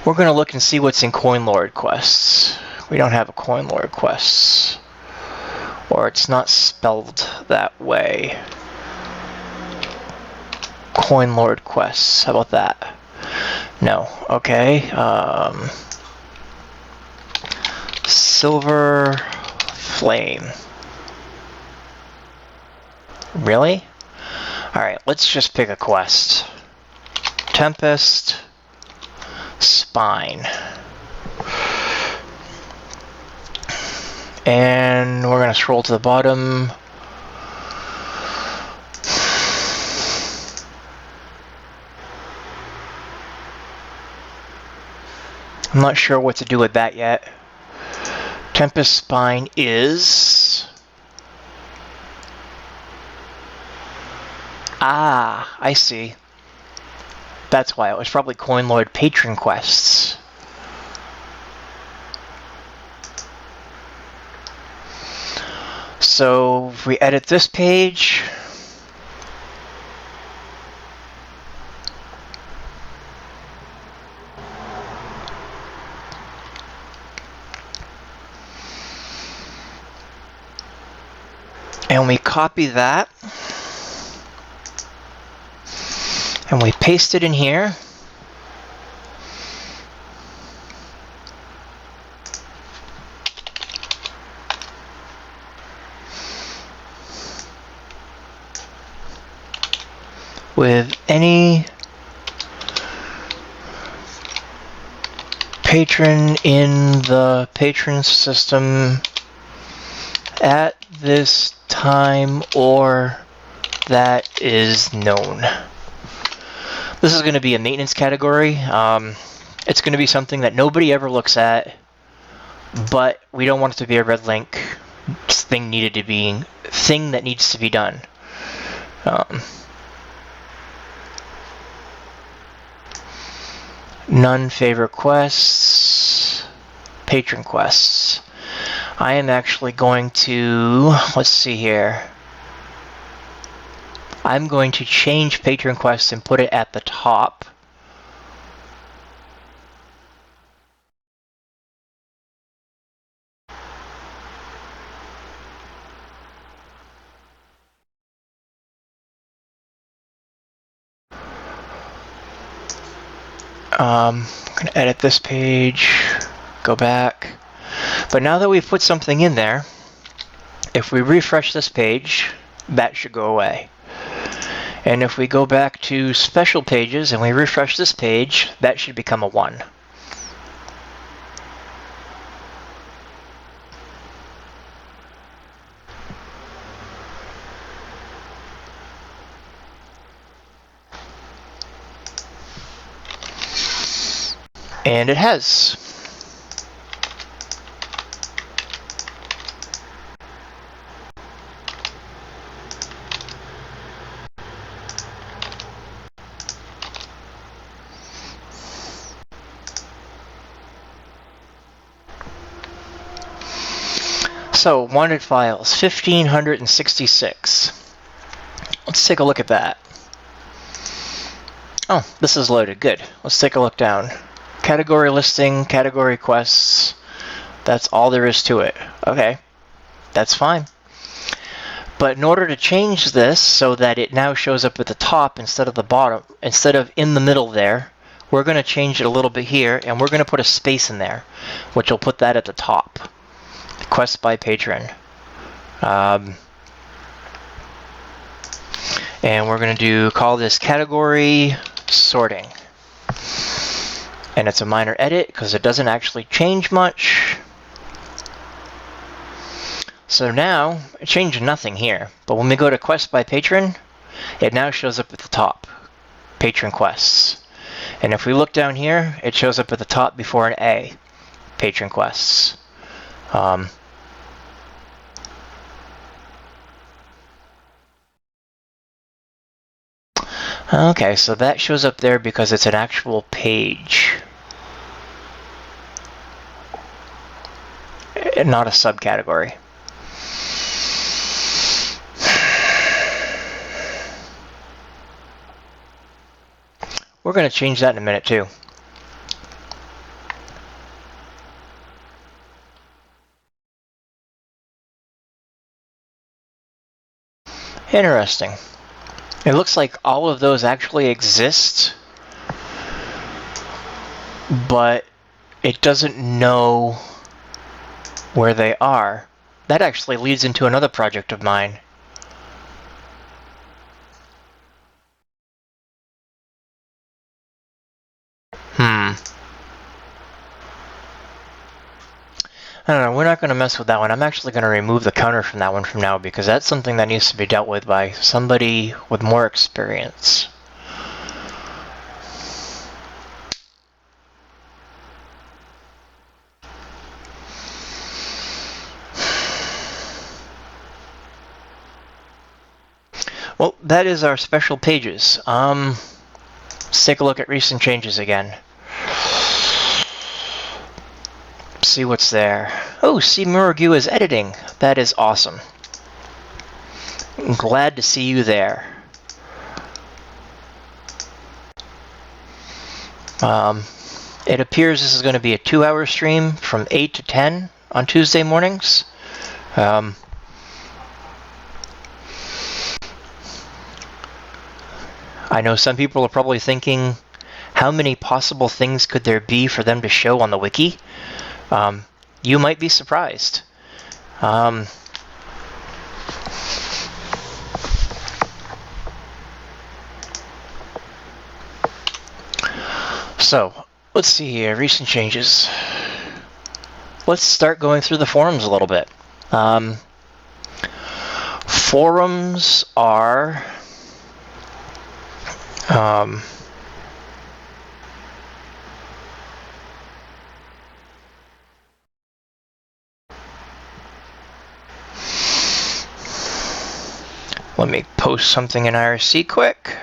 We're going to look and see what's in CoinLord quests. We don't have a CoinLord quests. Or it's not spelled that way. CoinLord quests. How about that? No. Okay. Silver Flame. Really? Alright, let's just pick a quest. Tempest Spine. And we're going to scroll to the bottom. I'm not sure what to do with that yet. Tempest Spine is... Ah, I see. That's why. It was probably CoinLord patron quests. So, if we edit this page... and we copy that, and we paste it in here, with any patron in the patron system at this time or that is known. This is going to be a maintenance category. It's going to be something that nobody ever looks at, but we don't want it to be a red link thing that needs to be done. None favorite quests, patron quests. I am actually going to, let's see here. I'm going to change patron quests and put it at the top. I'm going to edit this page, go back. But now that we've put something in there, if we refresh this page, that should go away. And if we go back to special pages and we refresh this page, that should become a 1. And it has. So, wanted files, 1,566. Let's take a look at that. Oh, this is loaded. Good. Let's take a look down. Category listing, category quests. That's all there is to it. Okay, that's fine. But in order to change this so that it now shows up at the top instead of the bottom, instead of in the middle there, we're going to change it a little bit here, and we're going to put a space in there, which will put that at the top. Quest by patron. And we're going to call this category sorting. And it's a minor edit because it doesn't actually change much. So now, it changed nothing here. But when we go to quest by patron, it now shows up at the top. Patron quests. And if we look down here, it shows up at the top before an A. Patron quests. Okay, so that shows up there because it's an actual page. Not a subcategory. We're going to change that in a minute too. Interesting. It looks like all of those actually exist, but it doesn't know where they are. That actually leads into another project of mine. I don't know, we're not going to mess with that one. I'm actually going to remove the counter from that one from now, because that's something that needs to be dealt with by somebody with more experience. Well, that is our special pages. Let's take a look at recent changes again. See what's there. Oh, see Muragu is editing. That is awesome. I'm glad to see you there. It appears this is going to be a 2-hour stream from 8 to 10 on Tuesday mornings. I know some people are probably thinking, how many possible things could there be for them to show on the wiki? You might be surprised. So, let's see here, recent changes. Let's start going through the forums a little bit. Forums are... let me post something in IRC quick.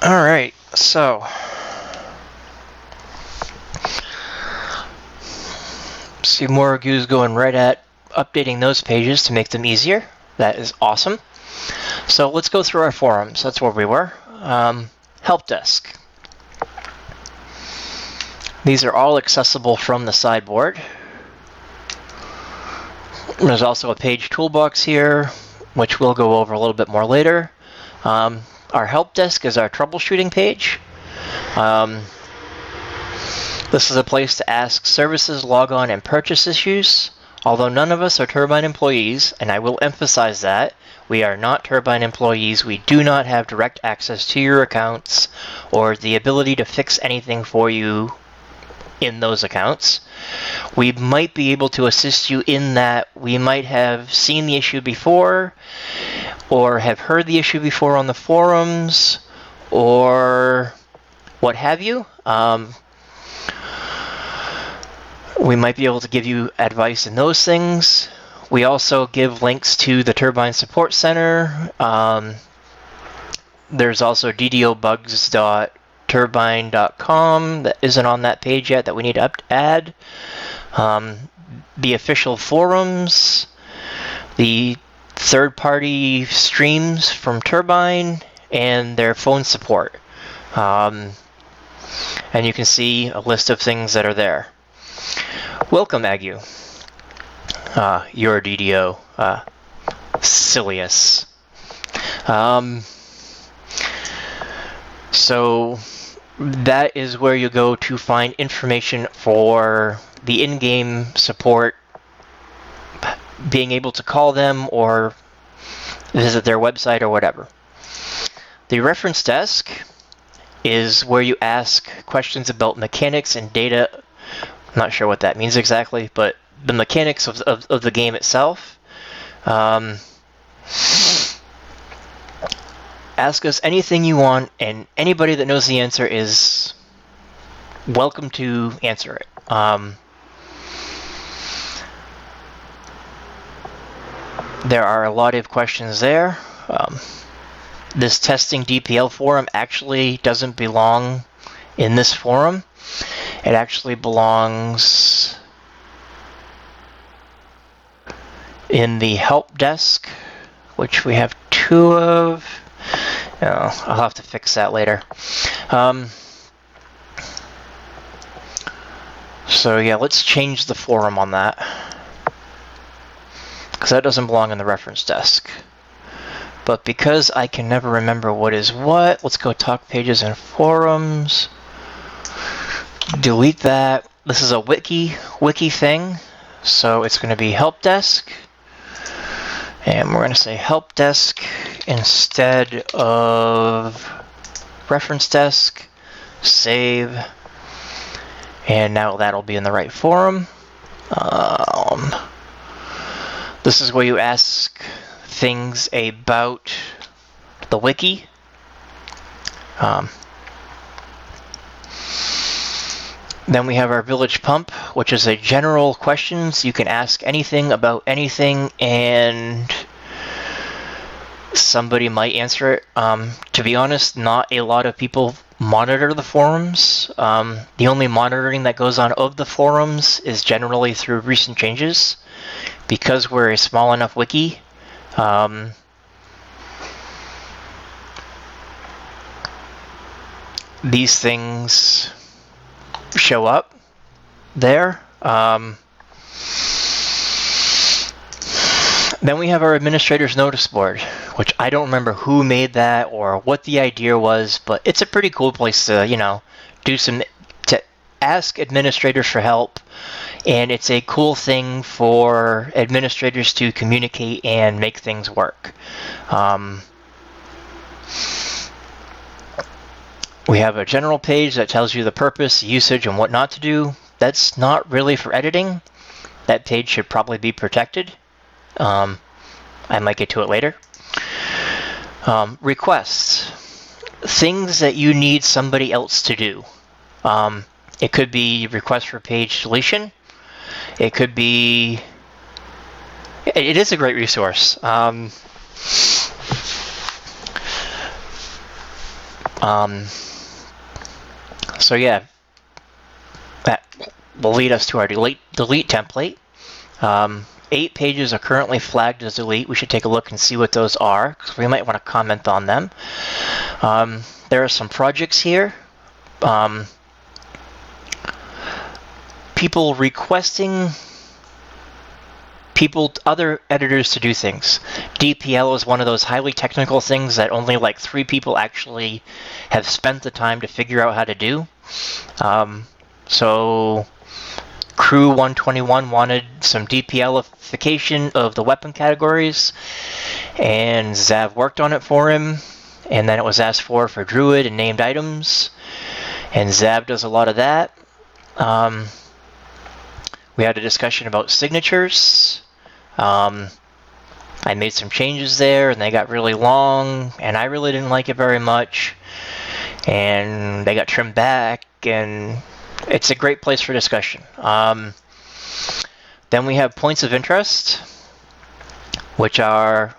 Alright, so see Muragu's going right at updating those pages to make them easier. That is awesome. So let's go through our forums. That's where we were. Help desk. These are all accessible from the sideboard. There's also a page toolbox here, which we'll go over a little bit more later. Our help desk is our troubleshooting page. This is a place to ask services, log on, and purchase issues. Although none of us are Turbine employees, and I will emphasize that, we are not Turbine employees. We do not have direct access to your accounts or the ability to fix anything for you in those accounts. We might be able to assist you in that we might have seen the issue before, or have heard the issue before on the forums, or what have you. We might be able to give you advice in those things. We also give links to the Turbine Support Center. There's also DDObugs.turbine.com that isn't on that page yet that we need to add. The official forums, the third-party streams from Turbine, and their phone support. And you can see a list of things that are there. Welcome, Agu. You're a DDO. Silliest. So that is where you go to find information for the in-game support, being able to call them or visit their website or whatever. The reference desk is where you ask questions about mechanics and data. I'm not sure what that means exactly, but the mechanics of the game itself. Ask us anything you want, and anybody that knows the answer is welcome to answer it. There are a lot of questions there. This testing DPL forum actually doesn't belong in this forum. It actually belongs in the help desk, which we have 2 of. I'll have to fix that later. So yeah, let's change the forum on that, because that doesn't belong in the reference desk. But because I can never remember what is what, let's go talk pages and forums. Delete that. This is a wiki thing, so it's going to be help desk. And we're going to say help desk instead of reference desk. Save. And now that'll be in the right forum. This is where you ask things about the wiki. Then we have our village pump, which is a general questions. You can ask anything about anything, and somebody might answer it. To be honest, not a lot of people monitor the forums. The only monitoring that goes on of the forums is generally through recent changes. Because we're a small enough wiki, these things show up there. Then we have our administrator's notice board, which I don't remember who made that or what the idea was, but it's a pretty cool place to, to ask administrators for help, and it's a cool thing for administrators to communicate and make things work. We have a general page that tells you the purpose, usage, and what not to do. That's not really for editing. That page should probably be protected. I might get to it later. Requests. Things that you need somebody else to do. It could be request for page deletion. It could be... It is a great resource. So yeah, that will lead us to our delete template. 8 pages are currently flagged as delete. We should take a look and see what those are, because we might want to comment on them. There are some projects here. People requesting other editors to do things. DPL is one of those highly technical things that only like 3 people actually have spent the time to figure out how to do. So Crew 121 wanted some DPL-ification of the weapon categories, and Zav worked on it for him, and then it was asked for Druid and named items, and Zav does a lot of that. We had a discussion about signatures. I made some changes there, and they got really long, and I really didn't like it very much, and they got trimmed back, and it's a great place for discussion. Then we have points of interest, which are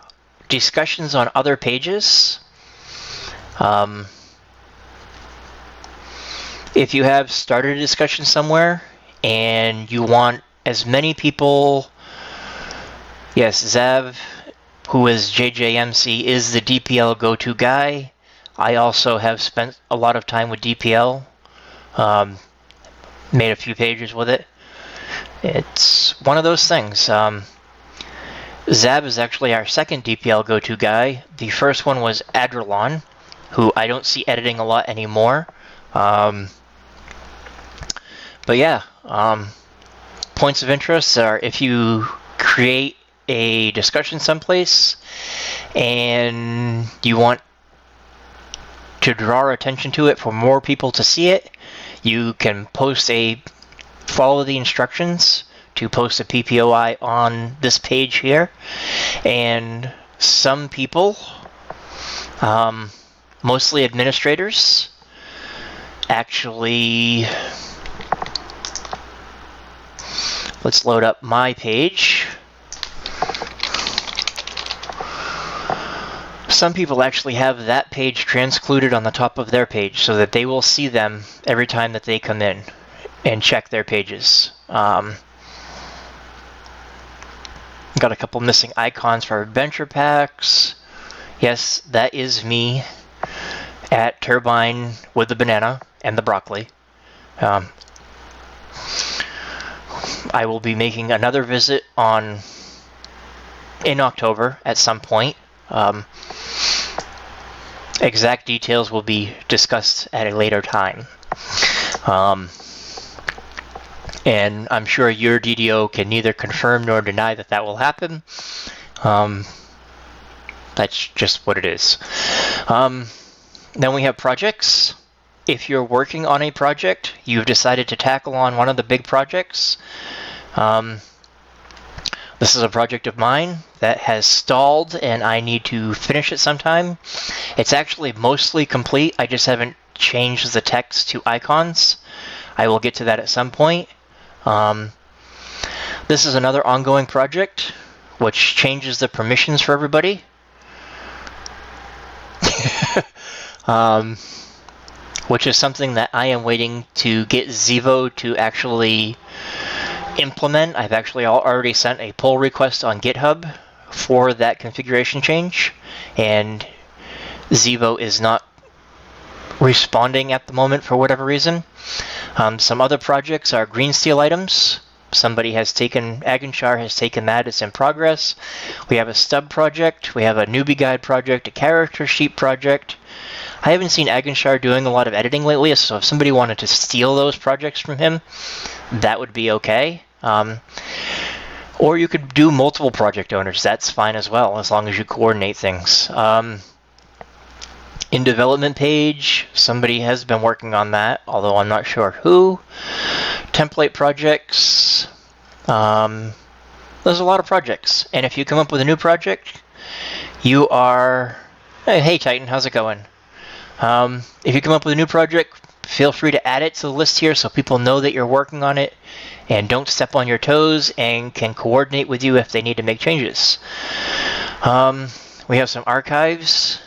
discussions on other pages. If you have started a discussion somewhere and you want as many people... Yes, Zav, who is JJMC, is the DPL go-to guy. I also have spent a lot of time with DPL. Made a few pages with it. It's one of those things. Zab is actually our second DPL go-to guy. The first one was Adrelon, who I don't see editing a lot anymore. But yeah, points of interest are if you create a discussion someplace and you want to draw attention to it for more people to see it, you can follow the instructions to post a PPOI on this page here, and some people, mostly administrators, actually, let's load up my page. Some people actually have that page transcluded on the top of their page so that they will see them every time that they come in and check their pages. Got a couple missing icons for adventure packs. Yes, that is me at Turbine with the banana and the broccoli. I will be making another visit in October at some point. Exact details will be discussed at a later time. And I'm sure your DDO can neither confirm nor deny that that will happen. That's just what it is. Then we have projects. If you're working on a project, you've decided to tackle on one of the big projects. This is a project of mine that has stalled and I need to finish it sometime. It's actually mostly complete. I just haven't changed the text to icons. I will get to that at some point. This is another ongoing project which changes the permissions for everybody. Which is something that I am waiting to get Zevo to actually implement. I've actually already sent a pull request on GitHub for that configuration change, and Zevo is not responding at the moment for whatever reason. Some other projects are green steel items. Somebody has taken, Agenshar has taken that, it's in progress. We have a stub project, we have a newbie guide project, a character sheet project. I haven't seen Agenshar doing a lot of editing lately, so if somebody wanted to steal those projects from him, that would be okay. Or you could do multiple project owners, that's fine as well, as long as you coordinate things. In development page, somebody has been working on that, although I'm not sure who. Template projects, there's a lot of projects, and if you come up with a new project, you are, hey Titan, how's it going? If you come up with a new project, feel free to add it to the list here so people know that you're working on it and don't step on your toes and can coordinate with you if they need to make changes. We have some archives,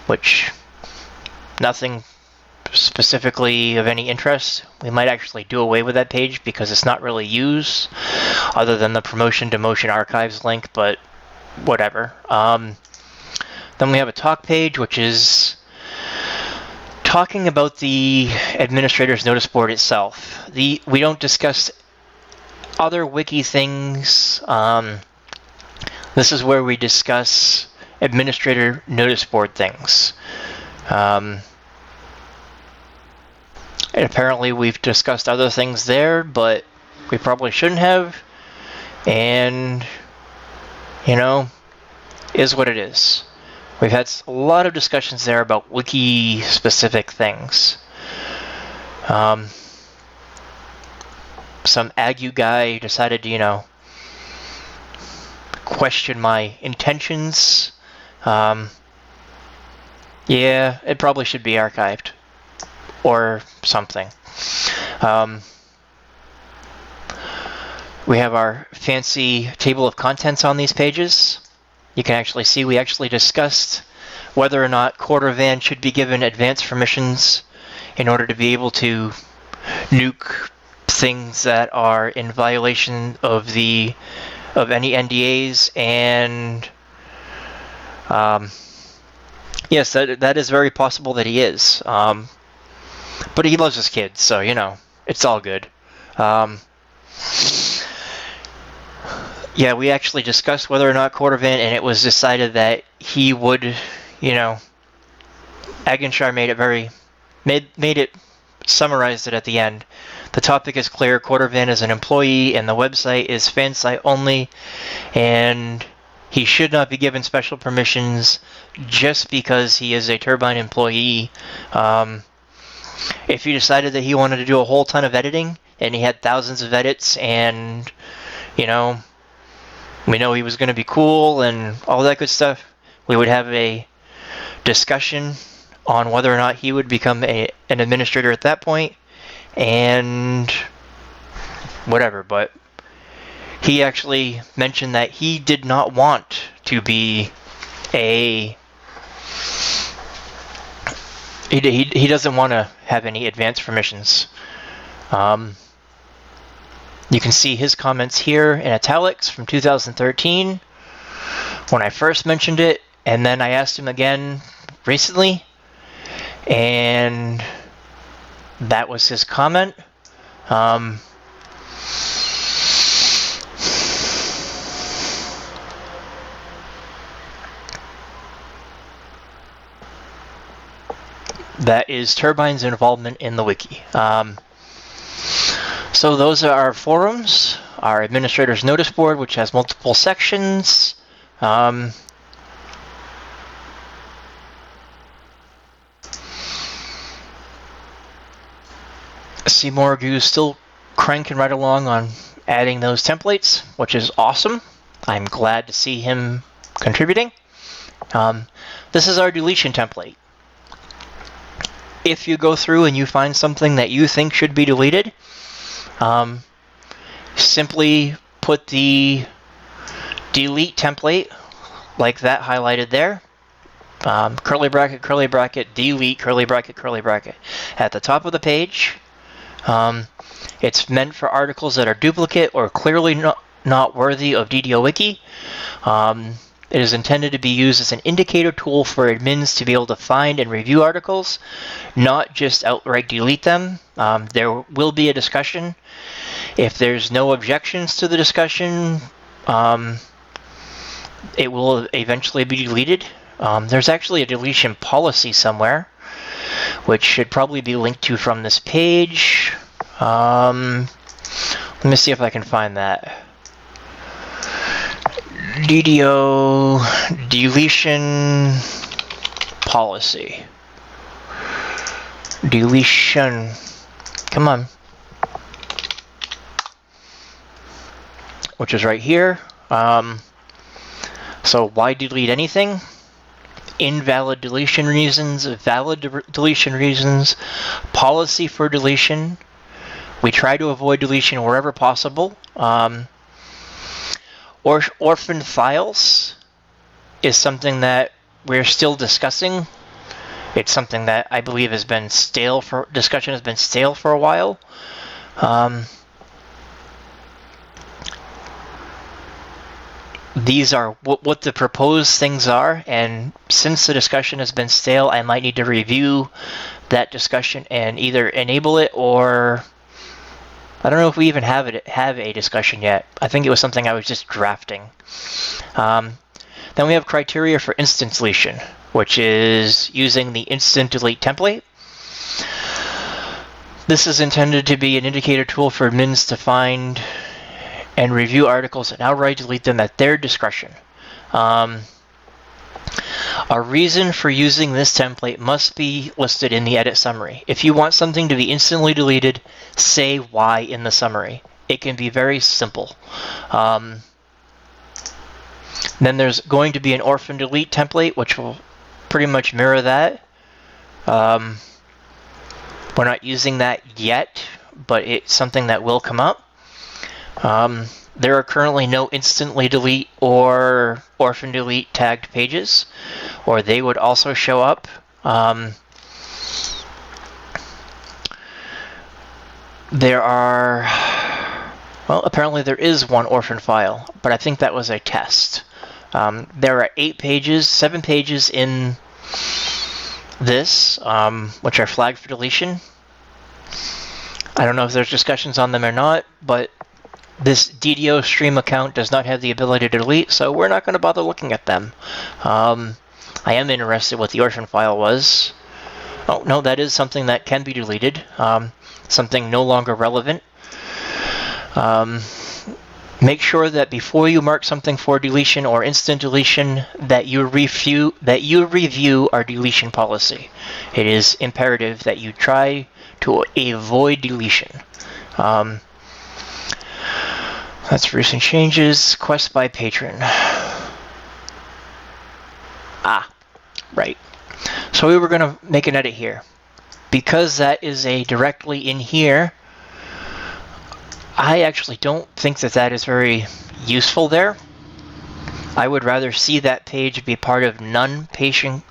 which nothing specifically of any interest. We might actually do away with that page because it's not really used other than the promotion demotion archives link, but whatever. Then we have a talk page, which is talking about the administrator's notice board itself. We don't discuss other wiki things. This is where we discuss administrator notice board things. And apparently we've discussed other things there, but we probably shouldn't have. And, you know, is what it is. We've had a lot of discussions there about wiki-specific things. Some Agu guy decided to, you know, question my intentions. Yeah, it probably should be archived. Or something. We have our fancy table of contents on these pages. You can actually see we actually discussed whether or not Quartervan should be given advance permissions in order to be able to nuke things that are in violation of any NDAs, and yes, that is very possible that he is. But he loves his kids, so, you know, it's all good. Yeah, we actually discussed whether or not Quartervan, and it was decided that he would, you know, Agenshar summarized it at the end. The topic is clear. Quartervan is an employee, and the website is fan site only, and he should not be given special permissions just because he is a Turbine employee. If he decided that he wanted to do a whole ton of editing, and he had thousands of edits, and you know, we know he was going to be cool and all that good stuff, we would have a discussion on whether or not he would become an administrator at that point, and whatever. But he actually mentioned that he did not want to be a... He doesn't want to have any advanced permissions. You can see his comments here in italics from 2013 when I first mentioned it, and then I asked him again recently, and that was his comment. That is Turbine's involvement in the wiki. So those are our forums, our administrator's notice board, which has multiple sections. Seymour Gu's still cranking right along on adding those templates, which is awesome. I'm glad to see him contributing. This is our deletion template. If you go through and you find something that you think should be deleted, simply put the delete template like that highlighted there, curly bracket, delete, curly bracket, at the top of the page. It's meant for articles that are duplicate or clearly not worthy of DDO Wiki. It is intended to be used as an indicator tool for admins to be able to find and review articles, not just outright delete them. There will be a discussion. If there's no objections to the discussion, it will eventually be deleted. There's actually a deletion policy somewhere, which should probably be linked to from this page. Let me see if I can find that. DDO deletion policy. Deletion. Come on. Which is right here. So why delete anything? Invalid deletion reasons, valid deletion reasons, policy for deletion. We try to avoid deletion wherever possible. Orphaned files is something that we're still discussing. It's something that I believe has been stale for discussion, has been stale for a while. These are what the proposed things are, and since the discussion has been stale, I might need to review that discussion and either enable it, or I don't know if we even have a discussion yet. I think it was something I was just drafting. Then we have criteria for instant deletion, which is using the instant delete template. This is intended to be an indicator tool for admins to find and review articles and outright delete them at their discretion. A reason for using this template must be listed in the edit summary. If you want something to be instantly deleted, say why in the summary. It can be very simple. Then there's going to be an orphan delete template, which will pretty much mirror that. We're not using that yet, but it's something that will come up. There are currently no instantly delete or orphan delete tagged pages, or they would also show up. There are, well, apparently there is one orphan file, but I think that was a test. There are 7 pages in this, which are flagged for deletion. I don't know if there's discussions on them or not, but this DDO stream account does not have the ability to delete, so we're not going to bother looking at them. I am interested what the orphan file was. Oh, no, that is something that can be deleted. Something no longer relevant. Make sure that before you mark something for deletion or instant deletion, that you review our deletion policy. It is imperative that you try to avoid deletion. That's recent changes. Quest by patron. Ah, right. So we were going to make an edit here. Because that is a directly in here, I actually don't think that that is very useful there. I would rather see that page be part of non-patron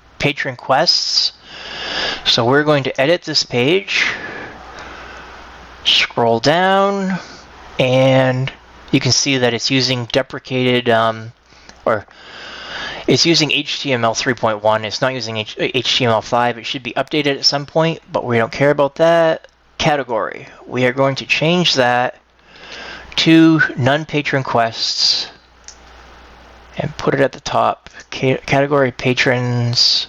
quests. So we're going to edit this page, scroll down, and you can see that it's using deprecated, or it's using HTML 3.1. It's not using HTML5. It should be updated at some point, but we don't care about that. Category. We are going to change that to non-patron quests and put it at the top. Category patrons.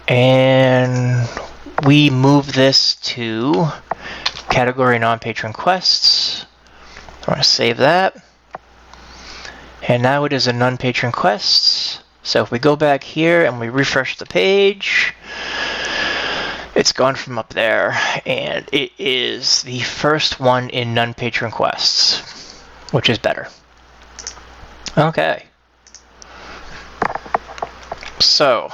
And we move this to category non-patron quests. I want to save that. And now it is a non-patron quests. So if we go back here and we refresh the page, it's gone from up there, and it is the first one in non-patron quests, which is better. Okay. So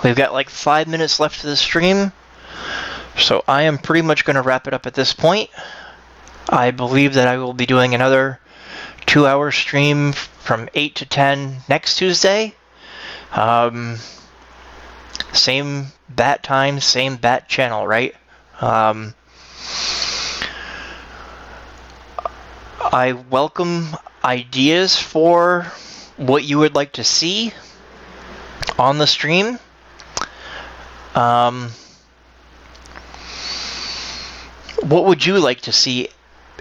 we've got like 5 minutes left of the stream, so I am pretty much going to wrap it up at this point. I believe that I will be doing another 2-hour stream from 8 to 10 next Tuesday. Same bat time, same bat channel, right? I welcome ideas for what you would like to see on the stream. What would you like to see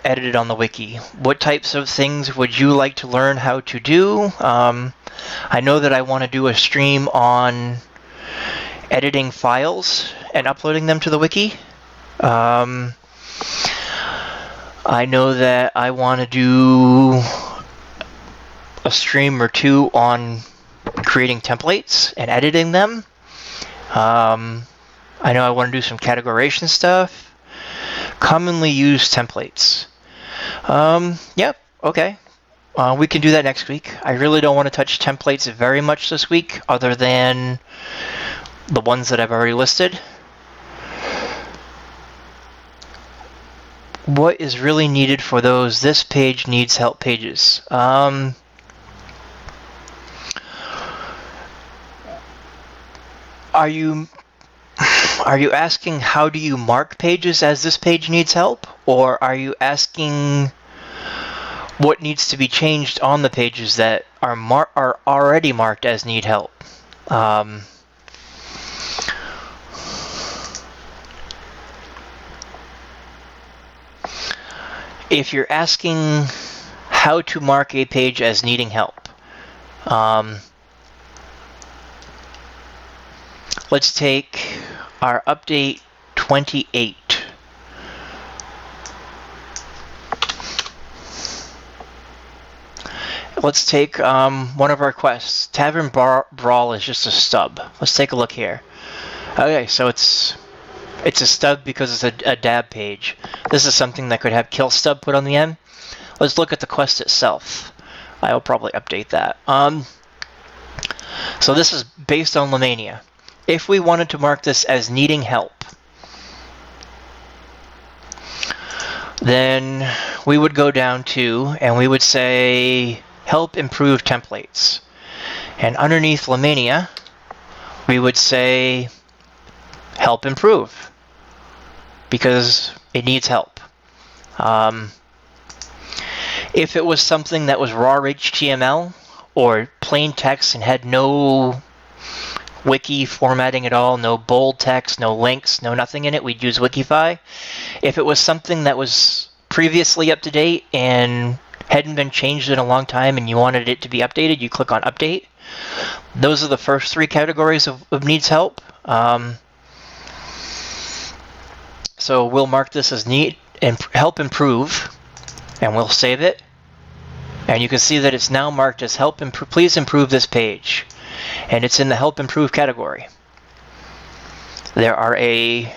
edited on the wiki? What types of things would you like to learn how to do? I know that I want to do a stream on editing files and uploading them to the wiki. I know that I want to do a stream or two on creating templates and editing them. I know I want to do some categorization stuff. Commonly used templates. Yep, okay. We can do that next week. I really don't want to touch templates very much this week, other than the ones that I've already listed. What is really needed for those "this page needs help" pages? Are you asking how do you mark pages as "this page needs help"? Or are you asking what needs to be changed on the pages that are already marked as "need help"? If you're asking how to mark a page as needing help, let's take our update 28. Let's take one of our quests. Tavern Brawl is just a stub. Let's take a look here. Okay, so it's a stub because it's a dab page. This is something that could have kill stub put on the end. Let's look at the quest itself. I'll probably update that. So this is based on Lemania. If we wanted to mark this as needing help, then we would go down to, and we would say, help improve templates. And underneath Lemania, we would say, help improve, because it needs help. If it was something that was raw HTML or plain text and had no wiki formatting at all, no bold text, no links, no nothing in it, we'd use Wikify. If it was something that was previously up to date and hadn't been changed in a long time and you wanted it to be updated, you click on update. Those are the first three categories of needs help. So we'll mark this as need and help improve, and we'll save it. And you can see that it's now marked as help improve. Please improve this page, and it's in the help improve category. There are a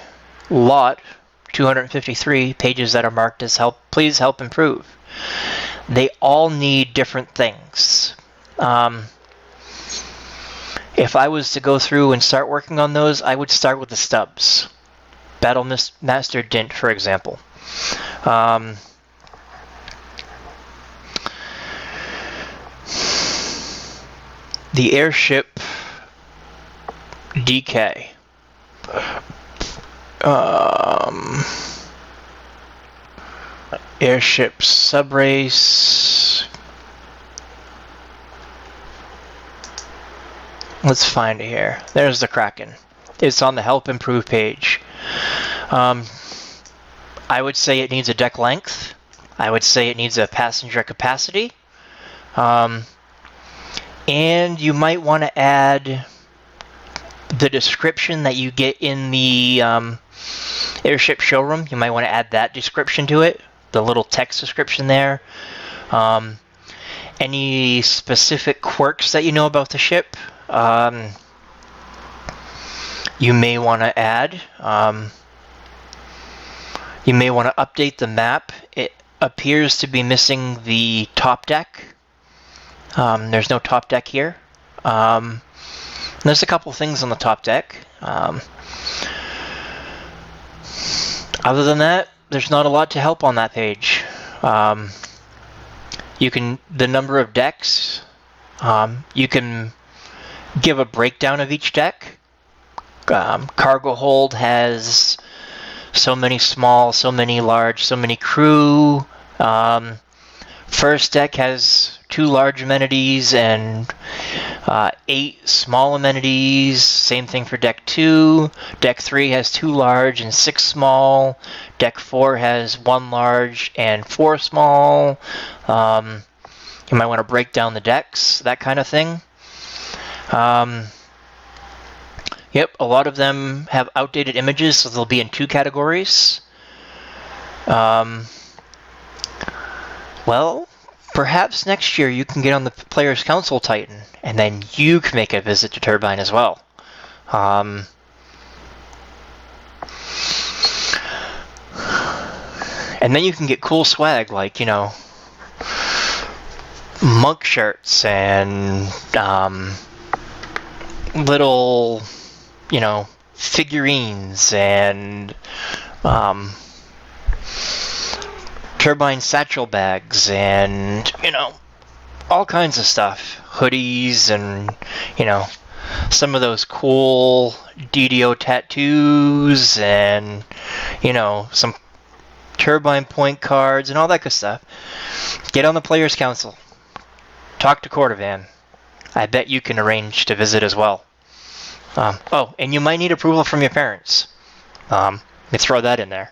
lot 253 pages that are marked as please help improve. They all need different things. If I was to go through and start working on those, I would start with the stubs. Battle Master Dint, for example. The airship DK. Airship subrace. Let's find it here. There's the Kraken. It's on the help improve page. I would say it needs a deck length. I would say it needs a passenger capacity. And you might want to add the description that you get in the airship showroom. You might want to add that description to it, the little text description there. Any specific quirks that you know about the ship, you may want to add. You may want to update the map. It appears to be missing the top deck. There's no top deck here. There's a couple things on the top deck. Other than that, there's not a lot to help on that page. The number of decks, you can give a breakdown of each deck. Cargo hold has so many small, so many large, so many crew. First deck has 2 large amenities and 8 small amenities. Same thing for deck 2. Deck 3 has 2 large and 6 small. Deck 4 has 1 large and 4 small. You might want to break down the decks, that kind of thing. Yep, a lot of them have outdated images, so they'll be in 2 categories. Well, perhaps next year you can get on the Players' Council Titan, and then you can make a visit to Turbine as well. And then you can get cool swag like, monk shirts and little, figurines and Turbine satchel bags and, all kinds of stuff. Hoodies and, some of those cool DDO tattoos and, some Turbine point cards and all that good stuff. Get on the Players' Council. Talk to Cordovan. I bet you can arrange to visit as well. And you might need approval from your parents. Let me throw that in there.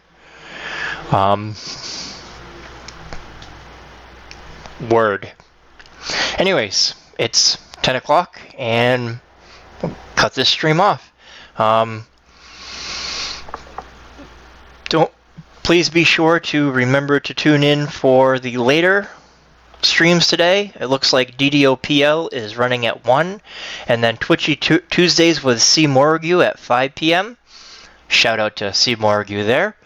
Word. Anyways, it's 10 o'clock and we'll cut this stream off. Please be sure to remember to tune in for the later streams today. It looks like DDO PL is running at 1, and then Twitchy Tuesdays with C. Morrigue at 5 p.m. Shout out to C. Morrigue there.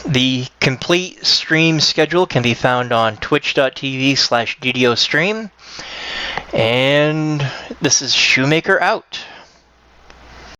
The complete stream schedule can be found on twitch.tv/DDO stream. And this is ShoeMaker out.